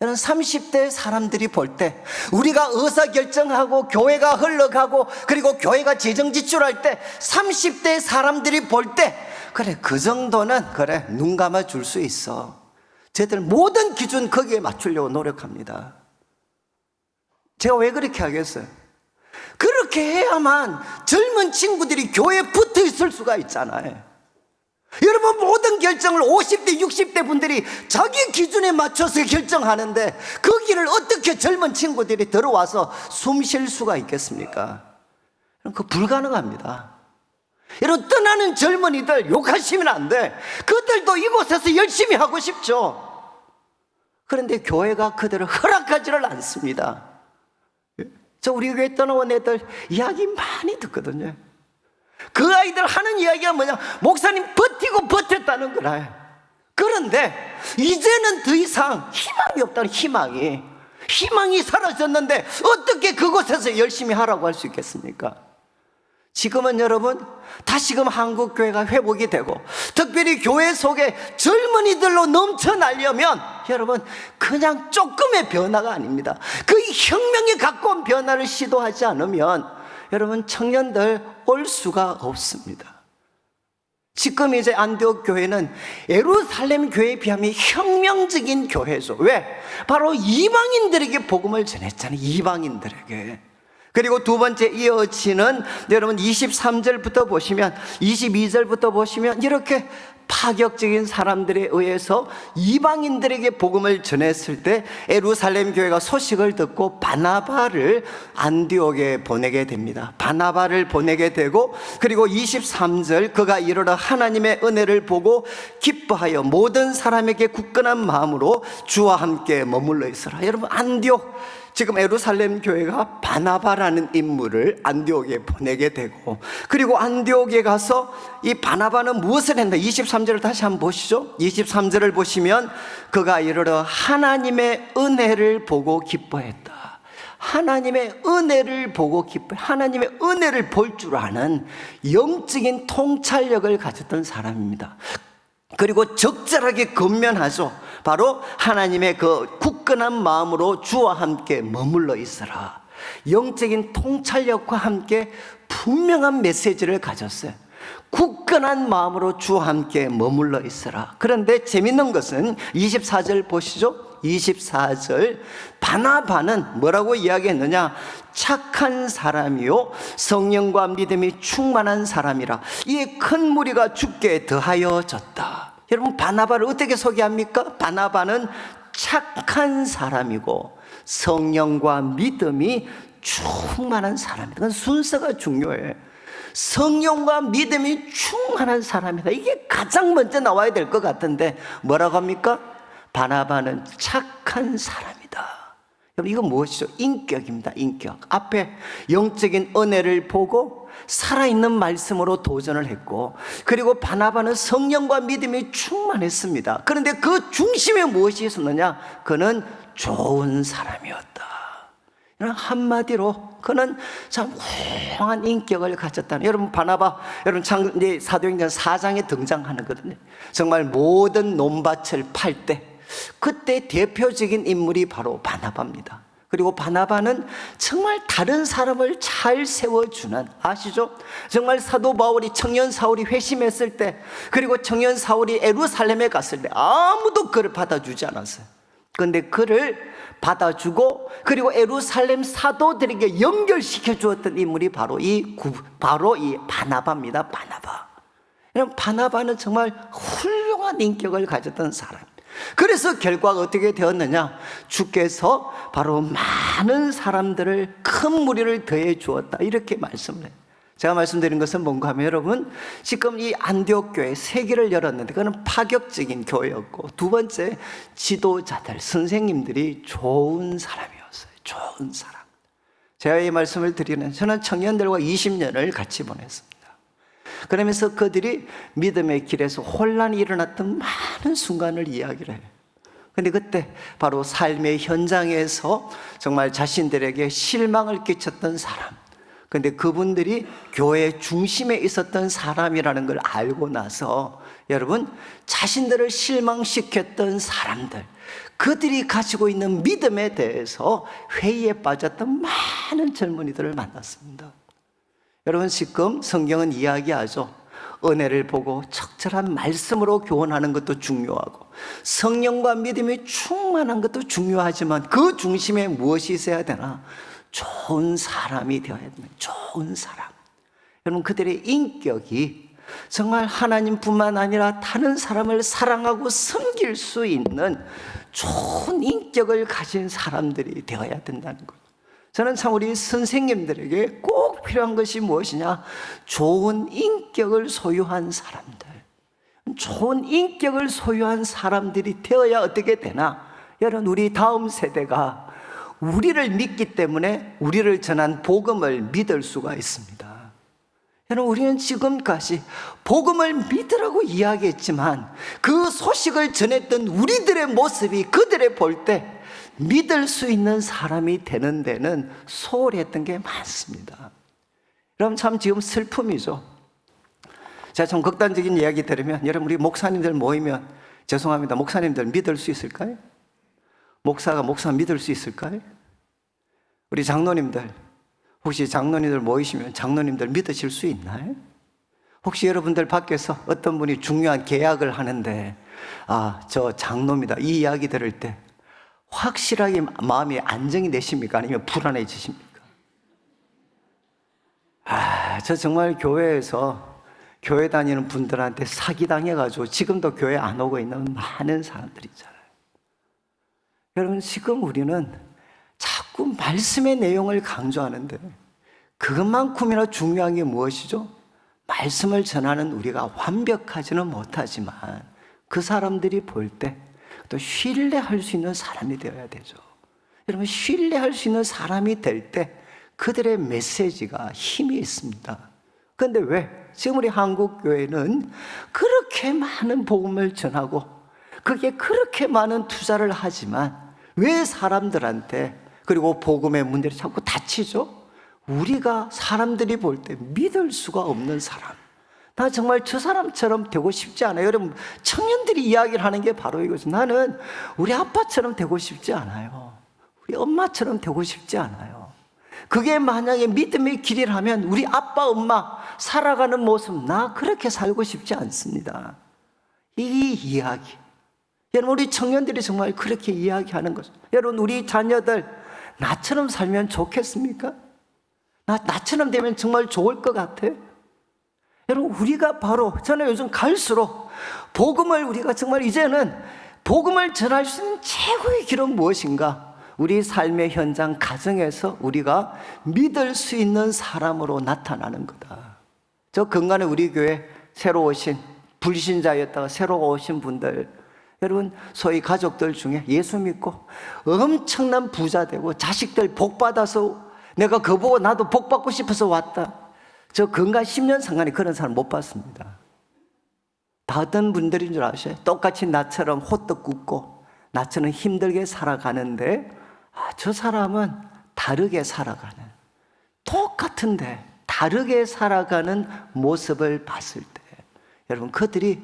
이런 30대 사람들이 볼 때, 우리가 의사결정하고 교회가 흘러가고 그리고 교회가 재정지출할 때 30대 사람들이 볼 때, 그래, 그 정도는 그래, 눈 감아 줄 수 있어. 저희들 모든 기준 거기에 맞추려고 노력합니다. 제가 왜 그렇게 하겠어요? 그렇게 해야만 젊은 친구들이 교회에 붙어 있을 수가 있잖아요. 여러분, 모든 결정을 50대 60대 분들이 자기 기준에 맞춰서 결정하는데 거기를 어떻게 젊은 친구들이 들어와서 숨 쉴 수가 있겠습니까? 그거 불가능합니다. 여러분, 떠나는 젊은이들 욕하시면 안 돼. 그들도 이곳에서 열심히 하고 싶죠. 그런데 교회가 그들을 허락하지를 않습니다. 저 우리 교회 떠나온 애들 이야기 많이 듣거든요. 그 아이들 하는 이야기가 뭐냐? 목사님 버티고 버텼다는 거라. 그런데 이제는 더 이상 희망이 없다는, 희망이 사라졌는데 어떻게 그곳에서 열심히 하라고 할 수 있겠습니까? 지금은 여러분, 다시금 한국교회가 회복이 되고 특별히 교회 속에 젊은이들로 넘쳐나려면 여러분, 그냥 조금의 변화가 아닙니다. 그 혁명이 갖고 온 변화를 시도하지 않으면 여러분, 청년들 올 수가 없습니다. 지금 이제 안디옥 교회는 예루살렘 교회에 비하면 혁명적인 교회죠. 왜? 바로 이방인들에게 복음을 전했잖아요. 이방인들에게. 그리고 두 번째 이어지는 여러분 23절부터 보시면, 22절부터 보시면 이렇게 파격적인 사람들에 의해서 이방인들에게 복음을 전했을 때 예루살렘 교회가 소식을 듣고 바나바를 안디옥에 보내게 됩니다. 바나바를 보내게 되고, 그리고 23절, 그가 이르러 하나님의 은혜를 보고 기뻐하여 모든 사람에게 굳건한 마음으로 주와 함께 머물러 있으라. 여러분, 안디옥, 지금 예루살렘 교회가 바나바라는 인물을 안디옥에 보내게 되고, 그리고 안디옥에 가서 이 바나바는 무엇을 했나? 23절을 다시 한번 보시죠. 23절을 보시면 그가 이르러 하나님의 은혜를 보고 기뻐했다. 하나님의 은혜를 보고 기뻐해. 하나님의 은혜를 볼 줄 아는 영적인 통찰력을 가졌던 사람입니다. 그리고 적절하게 건면하죠. 바로 하나님의 그 굳건한 마음으로 주와 함께 머물러 있으라. 영적인 통찰력과 함께 분명한 메시지를 가졌어요. 굳건한 마음으로 주와 함께 머물러 있으라. 그런데 재밌는 것은 24절 보시죠. 24절, 바나바는 뭐라고 이야기했느냐? 착한 사람이요 성령과 믿음이 충만한 사람이라. 이 큰 무리가 주께 더하여졌다. 여러분, 바나바를 어떻게 소개합니까? 바나바는 착한 사람이고 성령과 믿음이 충만한 사람이다. 그건 순서가 중요해요. 성령과 믿음이 충만한 사람이다. 이게 가장 먼저 나와야 될 것 같은데 뭐라고 합니까? 바나바는 착한 사람이다. 여러분, 이건 무엇이죠? 인격입니다. 인격. 앞에 영적인 은혜를 보고 살아있는 말씀으로 도전을 했고, 그리고 바나바는 성령과 믿음이 충만했습니다. 그런데 그 중심에 무엇이 있었느냐? 그는 좋은 사람이었다. 이런 한마디로 그는 참 훌륭한 인격을 가졌다는, 여러분 바나바, 여러분 이제 사도행전 4장에 등장하거든요. 정말 모든 논밭을 팔 때 그때 대표적인 인물이 바로 바나바입니다. 그리고 바나바는 정말 다른 사람을 잘 세워주는, 아시죠? 정말 사도 바울이, 청년 사울이 회심했을 때, 그리고 청년 사울이 예루살렘에 갔을 때 아무도 그를 받아주지 않았어요. 그런데 그를 받아주고 그리고 예루살렘 사도들에게 연결시켜 주었던 인물이 바로 이 바나바입니다. 바나바. 여러분, 바나바는 정말 훌륭한 인격을 가졌던 사람. 그래서 결과가 어떻게 되었느냐? 주께서 바로 많은 사람들을, 큰 무리를 더해 주었다, 이렇게 말씀을 해요. 제가 말씀드린 것은 뭔가 하면, 여러분 지금 이 안디옥 교회 3개를 열었는데 그거는 파격적인 교회였고, 두 번째, 지도자들, 선생님들이 좋은 사람이었어요. 좋은 사람. 제가 이 말씀을 드리는, 저는 청년들과 20년을 같이 보냈습니다. 그러면서 그들이 믿음의 길에서 혼란이 일어났던 많은 순간을 이야기를 해요. 근데 그때 바로 삶의 현장에서 정말 자신들에게 실망을 끼쳤던 사람, 근데 그분들이 교회 중심에 있었던 사람이라는 걸 알고 나서, 여러분, 자신들을 실망시켰던 사람들, 그들이 가지고 있는 믿음에 대해서 회의에 빠졌던 많은 젊은이들을 만났습니다. 여러분, 지금 성경은 이야기하죠. 은혜를 보고 적절한 말씀으로 교훈하는 것도 중요하고 성령과 믿음이 충만한 것도 중요하지만 그 중심에 무엇이 있어야 되나? 좋은 사람이 되어야 됩니다. 좋은 사람. 여러분, 그들의 인격이 정말 하나님뿐만 아니라 다른 사람을 사랑하고 섬길 수 있는 좋은 인격을 가진 사람들이 되어야 된다는 거예요. 저는 참 우리 선생님들에게 꼭 필요한 것이 무엇이냐? 좋은 인격을 소유한 사람들. 좋은 인격을 소유한 사람들이 되어야 어떻게 되나? 여러분, 우리 다음 세대가 우리를 믿기 때문에 우리를 전한 복음을 믿을 수가 있습니다. 여러분, 우리는 지금까지 복음을 믿으라고 이야기했지만 그 소식을 전했던 우리들의 모습이 그들의 볼 때 믿을 수 있는 사람이 되는 데는 소홀히 했던 게 많습니다. 여러분, 참 지금 슬픔이죠. 제가 좀 극단적인 이야기 들으면, 여러분, 우리 목사님들 모이면, 죄송합니다, 목사님들 믿을 수 있을까요? 목사가 목사 믿을 수 있을까요? 우리 장로님들, 혹시 장로님들 모이시면 장로님들 믿으실 수 있나요? 혹시 여러분들 밖에서 어떤 분이 중요한 계약을 하는데, 저 장로입니다, 이 이야기 들을 때 확실하게 마음이 안정이 되십니까? 아니면 불안해지십니까? 저 정말 교회에서 교회 다니는 분들한테 사기당해가지고 지금도 교회 안 오고 있는 많은 사람들이 있잖아요. 여러분, 지금 우리는 자꾸 말씀의 내용을 강조하는데 그것만큼이나 중요한 게 무엇이죠? 말씀을 전하는 우리가 완벽하지는 못하지만 그 사람들이 볼 때 또 신뢰할 수 있는 사람이 되어야 되죠. 여러분, 신뢰할 수 있는 사람이 될 때 그들의 메시지가 힘이 있습니다. 그런데 왜 지금 우리 한국교회는 그렇게 많은 복음을 전하고 그게 그렇게 많은 투자를 하지만 왜 사람들한테, 그리고 복음의 문제를 자꾸 닫히죠? 우리가 사람들이 볼 때 믿을 수가 없는 사람, 나 정말 저 사람처럼 되고 싶지 않아요. 여러분, 청년들이 이야기를 하는 게 바로 이거죠. 나는 우리 아빠처럼 되고 싶지 않아요. 우리 엄마처럼 되고 싶지 않아요. 그게 만약에 믿음의 길이라면 우리 아빠, 엄마 살아가는 모습, 나 그렇게 살고 싶지 않습니다. 이 이야기, 여러분, 우리 청년들이 정말 그렇게 이야기하는 거죠. 여러분, 우리 자녀들 나처럼 살면 좋겠습니까? 나처럼 되면 정말 좋을 것 같아요. 여러분, 우리가 바로, 저는 요즘 갈수록 복음을, 우리가 정말 이제는 복음을 전할 수 있는 최고의 길은 무엇인가? 우리 삶의 현장, 가정에서 우리가 믿을 수 있는 사람으로 나타나는 거다. 저 근간에 우리 교회 새로 오신, 불신자였다가 새로 오신 분들, 여러분, 소위 가족들 중에 예수 믿고 엄청난 부자 되고 자식들 복 받아서 내가 그거 보고 나도 복 받고 싶어서 왔다. 저 근간 10년 상간에 그런 사람 못 봤습니다. 다 어떤 분들인 줄 아셔요? 똑같이 나처럼 호떡 굽고 나처럼 힘들게 살아가는데 저 사람은 다 다르게 살아가는, 똑같은데 다르게 살아가는 모습을 봤을 때 여러분, 그들이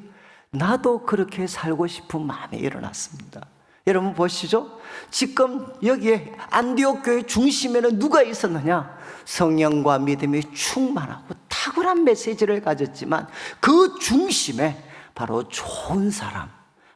나도 그렇게 살고 싶은 마음이 일어났습니다. 여러분 보시죠. 지금 여기에 안디옥 교회 중심에는 누가 있었느냐? 성령과 믿음이 충만하고 탁월한 메시지를 가졌지만 그 중심에 바로 좋은 사람,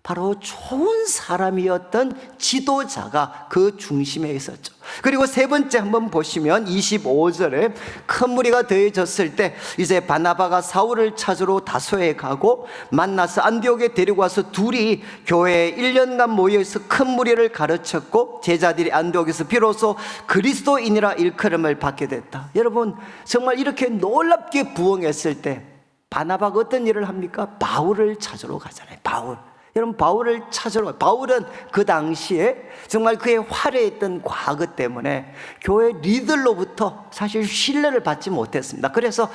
바로 좋은 사람이었던 지도자가 그 중심에 있었죠. 그리고 세 번째 한번 보시면 25절에 큰 무리가 더해졌을 때 이제 바나바가 사울을 찾으러 다소에 가고 만나서 안디옥에 데리고 와서 둘이 교회에 1년간 모여서 큰 무리를 가르쳤고 제자들이 안디옥에서 비로소 그리스도인이라 일컬음을 받게 됐다. 여러분, 정말 이렇게 놀랍게 부흥했을 때 바나바가 어떤 일을 합니까? 바울을 찾으러 가잖아요. 여러분, 바울을 찾으러, 바울은 그 당시에 정말 그의 화려했던 과거 때문에 교회 리더로부터 사실 신뢰를 받지 못했습니다. 그래서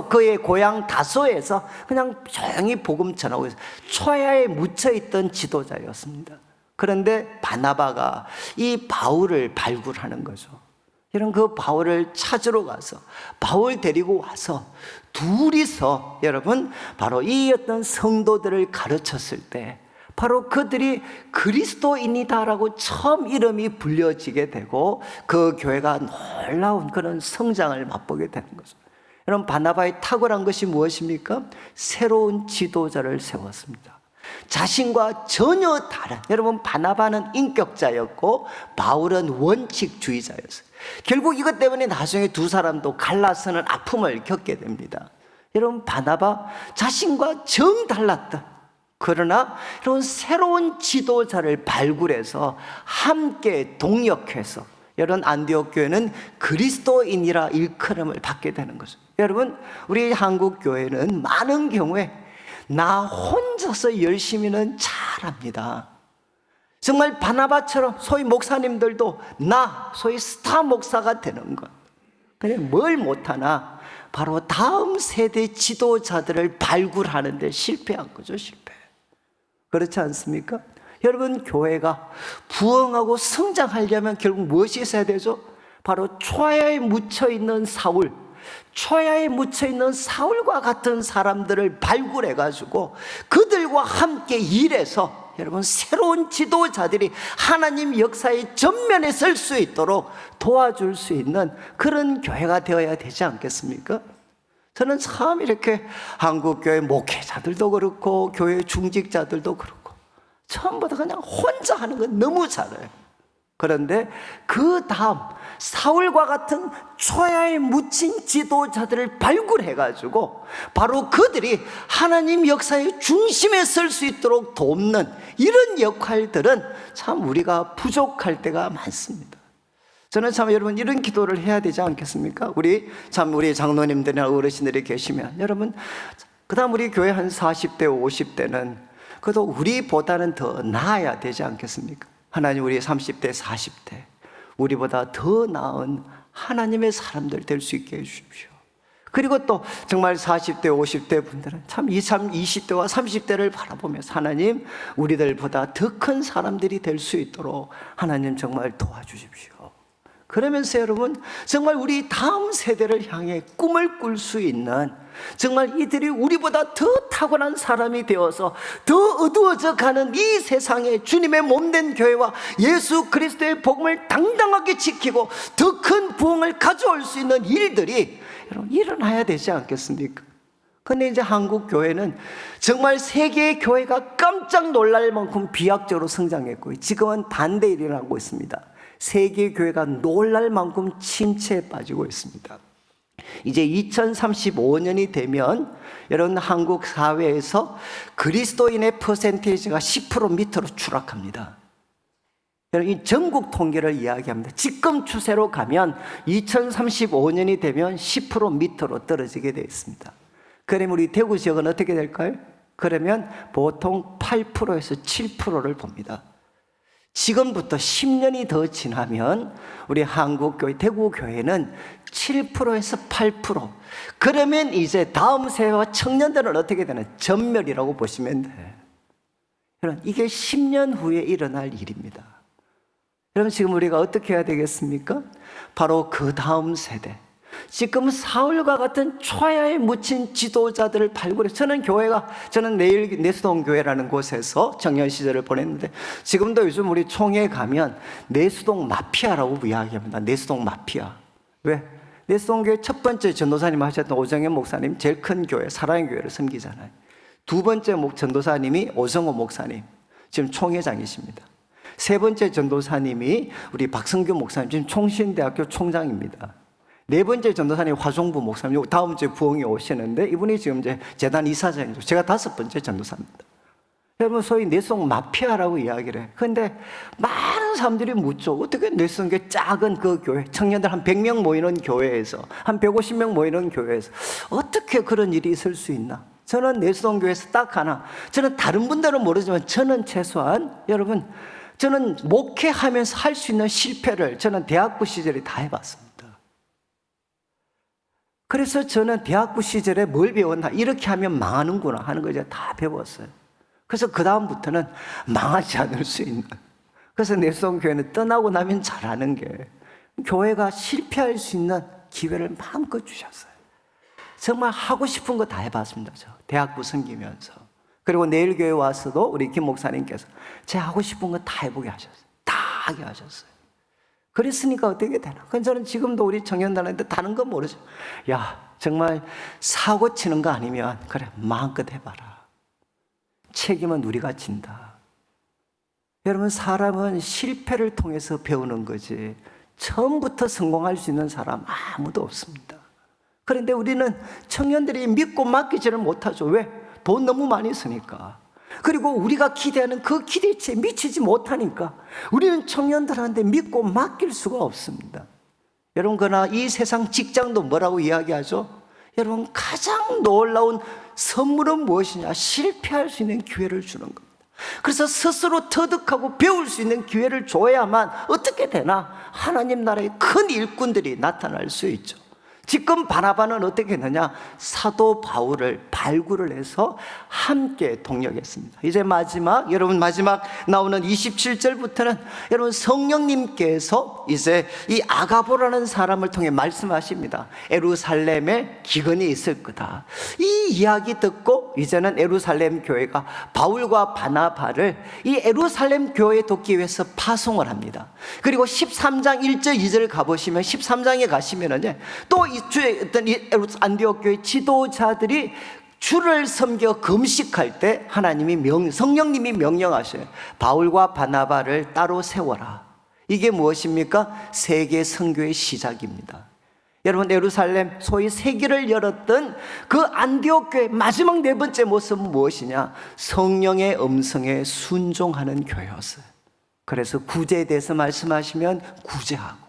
그의 고향 다소에서 그냥 조용히 복음 전하고 있어요. 초야에 묻혀있던 지도자였습니다. 그런데 바나바가 이 바울을 발굴하는 거죠. 여러분, 그 바울을 찾으러 가서 바울 데리고 와서 둘이서 여러분 바로 이 어떤 성도들을 가르쳤을 때 바로 그들이 그리스도인이다라고 처음 이름이 불려지게 되고 그 교회가 놀라운 그런 성장을 맛보게 되는 거죠. 여러분, 바나바의 탁월한 것이 무엇입니까? 새로운 지도자를 세웠습니다. 자신과 전혀 다른, 여러분, 바나바는 인격자였고 바울은 원칙주의자였어요. 결국 이것 때문에 나중에 두 사람도 갈라서는 아픔을 겪게 됩니다. 여러분, 바나바 자신과 정 달랐던, 그러나 이런 새로운 지도자를 발굴해서 함께 동역해서 여러분 안디옥 교회는 그리스도인이라 일컬음을 받게 되는 거죠. 여러분, 우리 한국 교회는 많은 경우에 나 혼자서 열심히는 잘합니다. 정말 바나바처럼 소위 목사님들도 소위 스타 목사가 되는 것. 근데 뭘 못하나? 바로 다음 세대 지도자들을 발굴하는 데 실패한 거죠. 실패. 그렇지 않습니까? 여러분, 교회가 부흥하고 성장하려면 결국 무엇이 있어야 되죠? 바로 초야에 묻혀있는 사울과 같은 사람들을 발굴해가지고 그들과 함께 일해서 여러분 새로운 지도자들이 하나님 역사의 전면에 설 수 있도록 도와줄 수 있는 그런 교회가 되어야 되지 않겠습니까? 저는 참 이렇게 한국교회 목회자들도 그렇고 교회 중직자들도 그렇고 전부 다 그냥 혼자 하는 건 너무 잘해요. 그런데 그 다음 사울과 같은 초야에 묻힌 지도자들을 발굴해가지고 바로 그들이 하나님 역사의 중심에 설 수 있도록 돕는 이런 역할들은 참 우리가 부족할 때가 많습니다. 저는 참 여러분 이런 기도를 해야 되지 않겠습니까? 우리 장로님들이나 어르신들이 계시면 여러분, 그 다음 우리 교회 한 40대 50대는 그래도 우리보다는 더 나아야 되지 않겠습니까? 하나님, 우리 30대 40대 우리보다 더 나은 하나님의 사람들 될 수 있게 해주십시오. 그리고 또 정말 40대 50대 분들은 참 20대와 30대를 바라보면서 하나님, 우리들보다 더 큰 사람들이 될 수 있도록 하나님 정말 도와주십시오. 그러면서 여러분 정말 우리 다음 세대를 향해 꿈을 꿀 수 있는, 정말 이들이 우리보다 더 탁월한 사람이 되어서 더 어두워져 가는 이 세상에 주님의 몸된 교회와 예수 그리스도의 복음을 당당하게 지키고 더 큰 부흥을 가져올 수 있는 일들이 여러분 일어나야 되지 않겠습니까? 근데 이제 한국 교회는 정말 세계의 교회가 깜짝 놀랄 만큼 비약적으로 성장했고 지금은 반대 일이 일어나고 있습니다. 세계 교회가 놀랄 만큼 침체에 빠지고 있습니다. 이제 2035년이 되면 여러분 한국 사회에서 그리스도인의 퍼센테이지가 10% 밑으로 추락합니다. 여러분, 이 전국 통계를 이야기합니다. 지금 추세로 가면 2035년이 되면 10% 밑으로 떨어지게 되어 있습니다. 그러면 우리 대구 지역은 어떻게 될까요? 그러면 보통 8%에서 7%를 봅니다. 지금부터 10년이 더 지나면 우리 한국교회, 대구교회는 7%에서 8%. 그러면 이제 다음 세대와 청년들은 어떻게 되나? 전멸이라고 보시면 돼. 이게 10년 후에 일어날 일입니다. 여러분 지금 우리가 어떻게 해야 되겠습니까? 바로 그 다음 세대, 지금 사울과 같은 초야에 묻힌 지도자들을 발굴해. 저는 내일 내수동 교회라는 곳에서 청년 시절을 보냈는데, 지금도 요즘 우리 총회에 가면 내수동 마피아라고 이야기합니다. 내수동 마피아. 왜? 내수동 교회 첫 번째 전도사님 하셨던 오정현 목사님, 제일 큰 교회 사랑의 교회를 섬기잖아요. 두 번째 전도사님이 오성호 목사님, 지금 총회장이십니다. 세 번째 전도사님이 우리 박성규 목사님, 지금 총신대학교 총장입니다. 네 번째 전도사님 화종부 목사님, 다음 주에 부흥이 오시는데 이분이 지금 이제 재단 이사장이죠. 제가 다섯 번째 전도사입니다. 여러분 소위 내성 마피아라고 이야기를 해요. 그런데 많은 사람들이 묻죠. 어떻게 내성교회 작은 그 교회, 청년들 한 100명 모이는 교회에서, 한 150명 모이는 교회에서 어떻게 그런 일이 있을 수 있나? 저는 내성교회에서 딱 하나, 저는 다른 분들은 모르지만 저는 최소한 여러분, 저는 목회하면서 할 수 있는 실패를 저는 대학부 시절에 다 해봤습니다. 그래서 저는 대학부 시절에 뭘 배웠나, 이렇게 하면 망하는구나 하는 걸 제가 다 배웠어요. 그래서 그 다음부터는 망하지 않을 수 있는, 그래서 내수동교회는 떠나고 나면 잘하는 게, 교회가 실패할 수 있는 기회를 마음껏 주셨어요. 정말 하고 싶은 거 다 해봤습니다. 저 대학부 섬기면서. 그리고 내일 교회 와서도 우리 김 목사님께서 제가 하고 싶은 거 다 해보게 하셨어요. 다 하게 하셨어요. 그랬으니까 어떻게 되나? 그건 저는 지금도 우리 청년들한테 다른 건 모르죠. 야, 정말 사고 치는 거 아니면 그래 마음껏 해봐라. 책임은 우리가 진다. 여러분, 사람은 실패를 통해서 배우는 거지 처음부터 성공할 수 있는 사람 아무도 없습니다. 그런데 우리는 청년들이 믿고 맡기지를 못하죠. 왜? 돈 너무 많이 쓰니까. 그리고 우리가 기대하는 그 기대치에 미치지 못하니까 우리는 청년들한테 믿고 맡길 수가 없습니다. 여러분, 그러나 이 세상 직장도 뭐라고 이야기하죠? 여러분, 가장 놀라운 선물은 무엇이냐? 실패할 수 있는 기회를 주는 겁니다. 그래서 스스로 터득하고 배울 수 있는 기회를 줘야만 어떻게 되나? 하나님 나라의 큰 일꾼들이 나타날 수 있죠. 지금 바나바는 어떻게 했느냐? 사도 바울을 발굴을 해서 함께 동역했습니다. 이제 마지막, 여러분 마지막 나오는 27절부터는 여러분 성령님께서 이제 이 아가보라는 사람을 통해 말씀하십니다. 예루살렘에 기근이 있을 거다. 이 이야기 듣고 이제는 예루살렘 교회가 바울과 바나바를 이 예루살렘 교회에 돕기 위해서 파송을 합니다. 그리고 13장 1절 2절 가보시면 13장에 가시면은 또 이 주의 어떤 안디옥 교회 지도자들이 주를 섬겨 금식할 때 하나님이 성령님이 명령하셔요. 바울과 바나바를 따로 세워라. 이게 무엇입니까? 세계 선교의 시작입니다. 여러분, 예루살렘 소위 세계를 열었던 그 안디옥 교회 마지막 네 번째 모습은 무엇이냐? 성령의 음성에 순종하는 교회였어요. 그래서 구제에 대해서 말씀하시면 구제하고,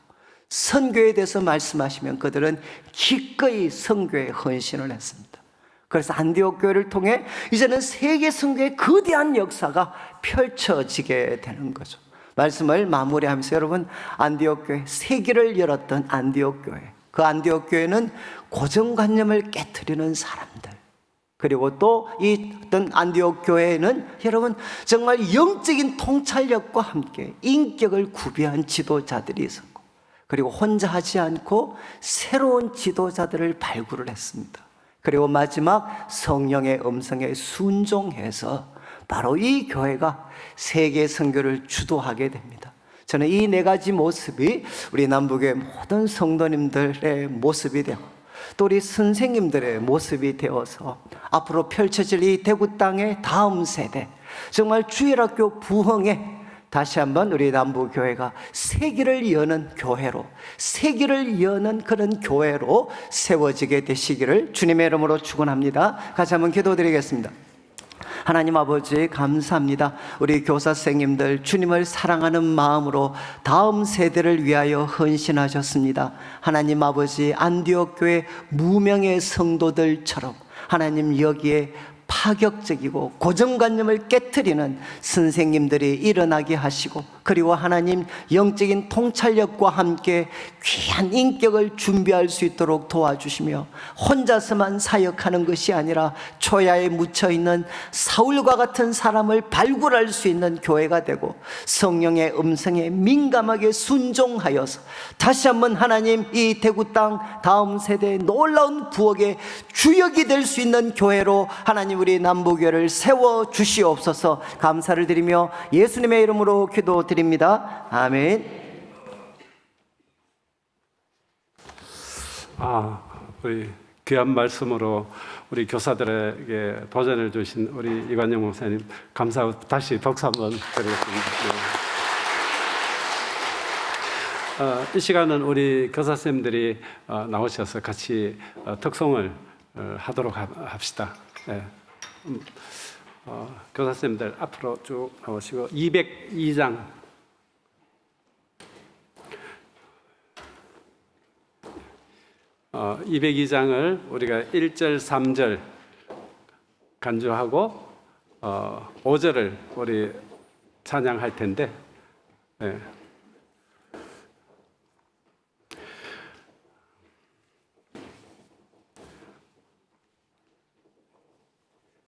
선교에 대해서 말씀하시면 그들은 기꺼이 선교에 헌신을 했습니다. 그래서 안디옥 교회를 통해 이제는 세계 선교의 거대한 역사가 펼쳐지게 되는 거죠. 말씀을 마무리하면서 여러분, 안디옥 교회, 세계를 열었던 안디옥 교회, 그 안디옥 교회는 고정관념을 깨트리는 사람들, 그리고 또 이 어떤 안디옥 교회는 여러분 정말 영적인 통찰력과 함께 인격을 구비한 지도자들이 있었고, 그리고 혼자 하지 않고 새로운 지도자들을 발굴을 했습니다. 그리고 마지막 성령의 음성에 순종해서 바로 이 교회가 세계 선교를 주도하게 됩니다. 저는 이 네 가지 모습이 우리 남북의 모든 성도님들의 모습이 되고 또 우리 선생님들의 모습이 되어서 앞으로 펼쳐질 이 대구 땅의 다음 세대, 정말 주일학교 부흥에 다시 한번 우리 남부교회가 세계를 여는 교회로, 세계를 여는 그런 교회로 세워지게 되시기를 주님의 이름으로 축원합니다. 같이 한번 기도드리겠습니다. 하나님 아버지, 감사합니다. 우리 교사 선생님들 주님을 사랑하는 마음으로 다음 세대를 위하여 헌신하셨습니다. 하나님 아버지, 안디옥 교회 무명의 성도들처럼 하나님 여기에 파격적이고 고정관념을 깨트리는 선생님들이 일어나게 하시고 그리고 하나님 영적인 통찰력과 함께 귀한 인격을 준비할 수 있도록 도와주시며 혼자서만 사역하는 것이 아니라 초야에 묻혀있는 사울과 같은 사람을 발굴할 수 있는 교회가 되고 성령의 음성에 민감하게 순종하여서 다시 한번 하나님 이 대구 땅 다음 세대의 놀라운 부엌의 주역이 될 수 있는 교회로 하나님 우리 남부교회를 세워 주시옵소서. 감사를 드리며 예수님의 이름으로 기도드립니다. 아멘. 우리 귀한 말씀으로 우리 교사들에게 도전을 주신 우리 이관영 목사님 감사하고 다시 박수 한번 드리겠습니다. 이 시간은 우리 교사쌤들이 나오셔서 같이 특송을 하도록 합시다. 네. 교사쌤들 앞으로 쭉 나오시고 202장 202장을 우리가 1절, 3절 간주하고 5절을 우리 찬양할 텐데